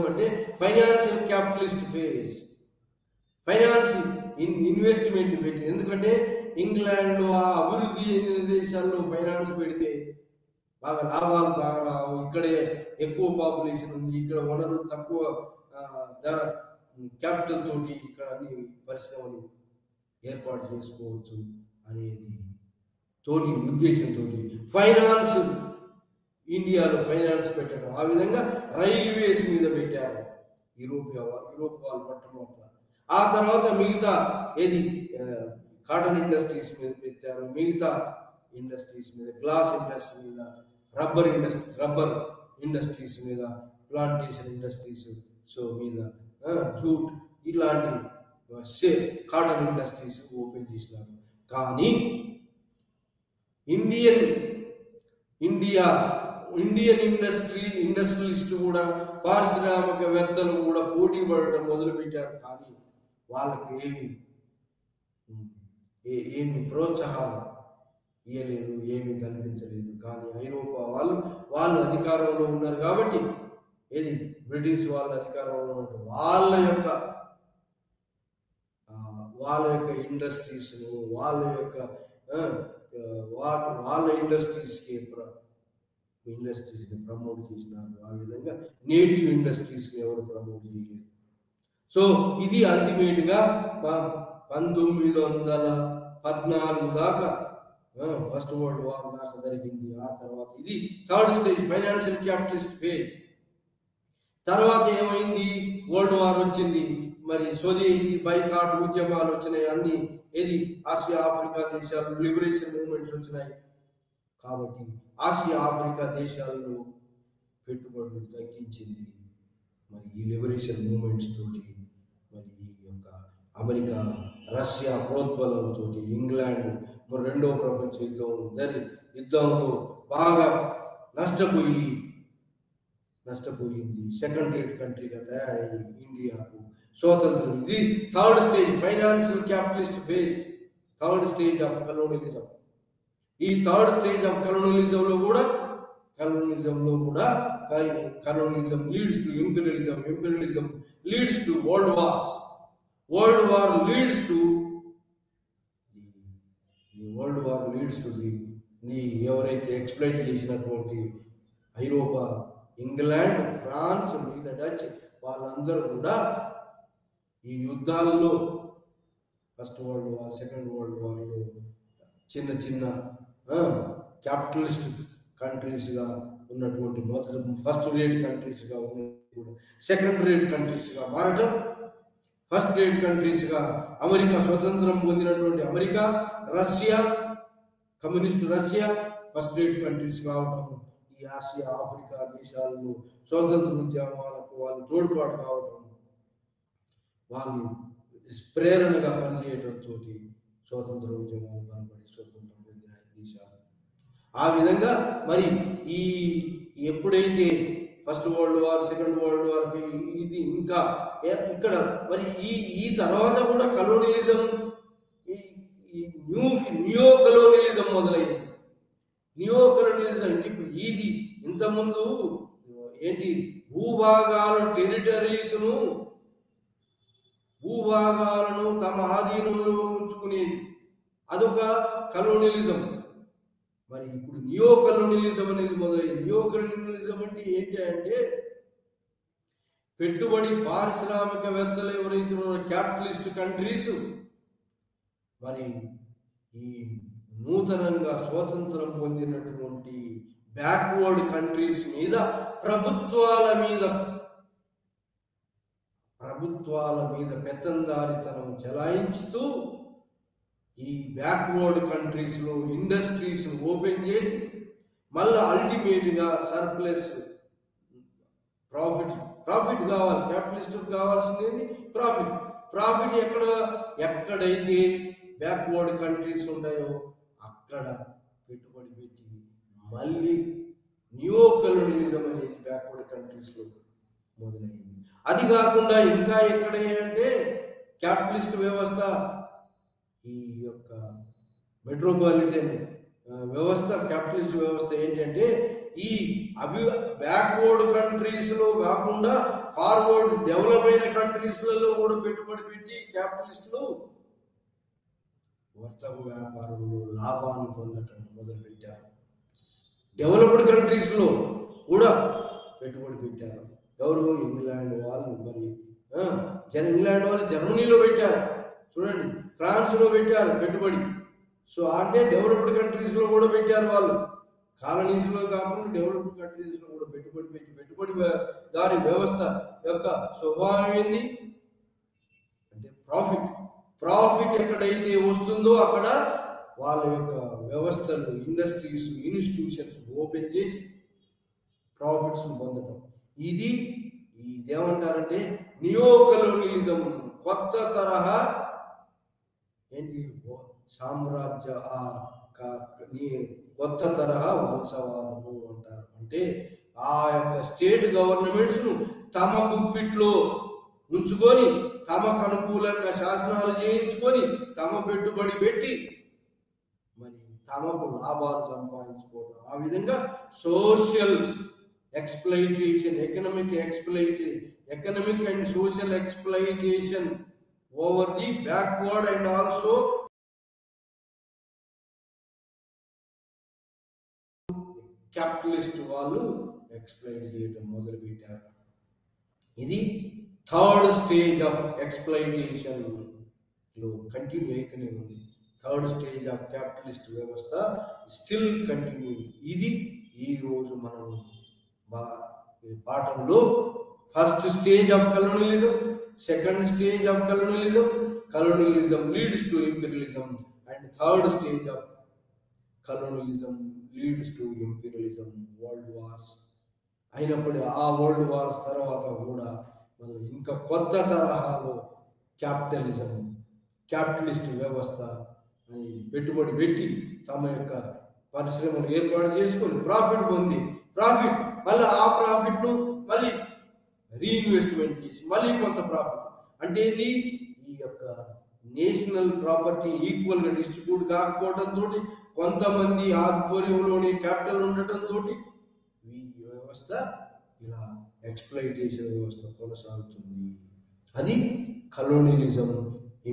అంటే ఫైనాన్షియల్ క్యాపిటలిస్ట్ ఫేజ్. ఇన్వెస్ట్మెంట్ పెట్టి, ఎందుకంటే ఇంగ్లాండ్లో ఆ అభివృద్ధి చెందిన దేశాల్లో ఫైనాన్స్ పెడితే బాగా లాభాలు బాగా రావు, ఇక్కడే ఎక్కువ పాపులేషన్ ఉంది, ఇక్కడ వనరులు తక్కువ ధర క్యాపిటల్ తోటి ఇక్కడ అన్ని పరిశ్రమలు ఏర్పాటు చేసుకోవచ్చు అనేది ఉద్దేశంతో ఫైనాన్స్, ఇండియాలో ఫైనాన్స్ పెట్టడం. ఆ విధంగా రైల్వేస్ మీద పెట్టారు యూరోప్ వాళ్ళు పట్టణం. ఆ తర్వాత మిగతా కాటన్ ఇండస్ట్రీస్ మీద పెట్టారు, మిగతా ఇండస్ట్రీస్ మీద, గ్లాస్ ఇండస్ట్రీ మీద, రబ్బర్ ఇండస్ట్రీస్ మీద, ప్లాంటేషన్ ఇండస్ట్రీస్ మీద, జూట్ ఇలాంటి కాటన్ ఇండస్ట్రీస్ ఓపెన్ చేసినారు. కానీ ఇండియన్ ఇండస్ట్రియలిస్ట్ కూడా, పారిశ్రామికవేత్తలు కూడా పోటీ పడటం మొదలుపెట్టారు. కానీ వాళ్ళకి ఏమి ప్రోత్సాహాలు ఇవ్వలేదు, ఏమీ కల్పించలేదు. కానీ ఐరోపా వాళ్ళు అధికారంలో ఉన్నారు కాబట్టి, బ్రిటిష్ వాళ్ళ అధికారంలో ఉన్నారు, వాళ్ళ యొక్క ఇండస్ట్రీస్ను, వాళ్ళ ఇండస్ట్రీస్ని ప్రమోట్ చేసినారు. ఆ విధంగా నేటివ్ ఇండస్ట్రీస్ని ఎవరు ప్రమోట్ చేయలేదు. సో ఇది అల్టిమేట్గా 1914 దాకా, ఫస్ట్ వరల్డ్ వార్ దాకా జరిగింది. ఆ తర్వాత ఇది third stage financial capitalist phase. తర్వాత ఏమైంది, వరల్డ్ వార్ వచ్చింది, మరి స్వదేశీ బైకాట్ ఉద్యమాలు వచ్చినాయి, అన్ని ఆసియా ఆఫ్రికా దేశాలు లిబరేషన్ మూవ్మెంట్స్ వచ్చినాయి. కాబట్టి ఆసియా ఆఫ్రికా దేశాల్లో పెట్టుబడులు తగ్గించింది. మరి ఈ లిబరేషన్ మూవ్మెంట్స్ తోటి, మరి ఈ యొక్క అమెరికా రష్యా ప్రోద్బలంతో ఇంగ్లాండ్ రెండవ ప్రపంచ యుద్ధంలో బాగా నష్టపోయింది. సెకండ్ రేట్ కంట్రీగా తయారయ్యి ఇండియాకు స్వాతంత్రం. ఇది third stage financial capitalist phase, third stage of colonialism. ఈ థర్డ్ స్టేజ్ ఆఫ్ కలోనియలిజంలో కూడా colonialism leads to imperialism leads to world war leads to ఎవరైతే ఎక్స్‌ప్లాయిట్ చేసినటువంటి ఐరోపా, ఇంగ్లాండ్, ఫ్రాన్స్, మిగతా డచ్ వాళ్ళందరూ కూడా ఈ యుద్ధాలలో, first world war, second world వార్లో చిన్న క్యాపిటలిస్ట్ కంట్రీస్గా ఉన్నటువంటి ఫస్ట్ రేట్ కంట్రీస్గా ఉన్నది కూడా సెకండ్ రేట్ కంట్రీస్గా మారటం, ఫస్ట్ రేట్ కంట్రీస్గా అమెరికా, స్వతంత్రం పొందినటువంటి America, Russia, communist Russia first rate countries కావటం, ఈ ఆసియా, ఆఫ్రికా దేశాల్లో స్వాతంత్ర ఉద్యమాలకు వాళ్ళు తోడ్పాటు కావటం, వాళ్ళు ప్రేరణగా పనిచేయడంతో స్వాతంత్ర ఉద్యమాలు కనబడి స్వతంత్రం పొందిన దేశాలు. ఆ విధంగా మరి ఈ ఎప్పుడైతే first world war, second world war ఇది ఇంకా ఇక్కడ మరి ఈ తర్వాత కూడా కలోనియలిజం, న్యూ కలోనియలిజం మొదలైంది. న్యూ కలోనియలిజం అంటే ఇప్పుడు ఇది ఇంతకుముందు ఏంటి, భూభాగాలను తమ ఆధీనంలో ఉంచుకునేది, అదొక కలోనియలిజం. మరి ఇప్పుడు నియో కలోనియలిజం అనేది మొదలైంది. నియో కలోనియలిజం అంటే ఏంటి అంటే పెట్టుబడి పారిశ్రామికవేత్తలు ఎవరైతే ఉన్నారో క్యాపిటలిస్ట్ కంట్రీస్ మరి ఈ నూతనంగా స్వాతంత్రం పొందినటువంటి బ్యాక్వర్డ్ కంట్రీస్ మీద ప్రభుత్వాల మీద పెత్తందారితనం చెలాయించుతూ ఈ బ్యాక్వర్డ్ కంట్రీస్లో ఇండస్ట్రీస్ ఓపెన్ చేసి మళ్ళీ అల్టిమేట్గా సర్ప్లస్ ప్రాఫిట్ కావాలి. క్యాపిటలిస్ట్కి కావాల్సింది ప్రాఫిట్ ఎక్కడైతే బ్యాక్వర్డ్ కంట్రీస్ ఉంటాయో అక్కడ పెట్టుబడి పెట్టి మళ్ళీ న్యూ కలోనియలిజం అనేది బ్యాక్వర్డ్ కంట్రీస్లో మొదలైంది. అది కాకుండా ఇంకా ఎక్కడంటే క్యాపిటలిస్ట్ వ్యవస్థ, ఈ యొక్క మెట్రోపాలిటన్ వ్యవస్థ, క్యాపిటలిస్ట్ వ్యవస్థ ఏంటంటే ఈ బ్యాక్వర్డ్ కంట్రీస్లో కాకుండా ఫార్వర్డ్ డెవలప్ అయిన కంట్రీస్లలో కూడా పెట్టుబడి పెట్టి క్యాపిటలిస్టులు వర్తక వ్యాపారంలో లాభాన్ని పొందటం మొదలుపెట్టారు. డెవలప్డ్ కంట్రీస్లో కూడా పెట్టుబడి పెట్టారు. ఎవరు? ఇంగ్లాండ్ వాళ్ళు. మరి ఇంగ్లాండ్ వాళ్ళు జర్మనీలో పెట్టారు, చూడండి, ఫ్రాన్స్లో పెట్టారు పెట్టుబడి. సో అంటే డెవలప్డ్ కంట్రీస్లో కూడా పెట్టారు వాళ్ళు. కాలనీస్లో కాకుండా డెవలప్డ్ కంట్రీస్లో కూడా పెట్టుబడి దారి వ్యవస్థ యొక్క స్వభావం ఏంది అంటే ప్రాఫిట్ ఎక్కడైతే వస్తుందో అక్కడ వాళ్ళ యొక్క వ్యవస్థలు, ఇండస్ట్రీస్, ఇన్స్టిట్యూషన్స్ ఓపెన్ చేసి ప్రాఫిట్స్ పొందడం. ఇదేమంటారంటే నియో కలోనియలిజం, కొత్త తరహా ఏంటి సామ్రాజ్య కొత్త తరహా వలసవాదము అంటారు. అంటే ఆ యొక్క స్టేట్ గవర్నమెంట్స్ ను తమ గుప్పిట్లో ఉంచుకొని తమకు అనుకూలంగా శాసనాలు చేయించుకొని తమ పెట్టుబడి పెట్టి మరి తమకు లాభాలు సంపాదించుకోవడం. ఆ విధంగా social exploitation, economic and social exploitation over the backward and also capitalist వాళ్ళు ఎక్స్ప్లైట్ చేయడం మొదలుపెట్టారు. ఇది థర్డ్ స్టేజ్ ఆఫ్ ఎక్స్ప్లైటేషన్ లో కంటిన్యూ అయితేనే ఉంది. థర్డ్ స్టేజ్ ఆఫ్ క్యాపిటలిస్ట్ వ్యవస్థ స్టిల్ కంటిన్యూ. ఇది ఈరోజు మనం పాఠంలో first stage of colonialism, second stage of colonialism leads to imperialism, and third stage of colonialism leads to imperialism, world wars. అయినప్పుడు ఆ వరల్డ్ వార్స్ తర్వాత కూడా ఇంకా కొత్త తరహాలో క్యాపిటలిస్ట్ వ్యవస్థ అని పెట్టుబడి పెట్టి తమ యొక్క పరిశ్రమలు ఏర్పాటు చేసుకొని ప్రాఫిట్ మళ్ళీ ఆ ప్రాఫిట్ను మళ్ళీ రీఇన్వెస్ట్మెంట్ చేసి మళ్ళీ కొంత ప్రాఫిట్. అంటే ఈ యొక్క నేషనల్ ప్రాపర్టీ ఈక్వల్గా డిస్ట్రిబ్యూట్ కాకపోవడంతో, కొంతమంది ఆధ్వర్యంలోని క్యాపిటల్ ఉండటంతో ఈ వ్యవస్థ ఇలా ఎక్స్ప్లైటేషన్ వ్యవస్థ కొనసాగుతుంది. అది కలోనియలిజం,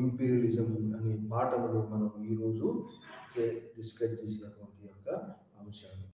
ఇంపీరియలిజం అనే పాఠంలో మనం ఈరోజు డిస్కస్ చేసినటువంటి యొక్క అంశాలు.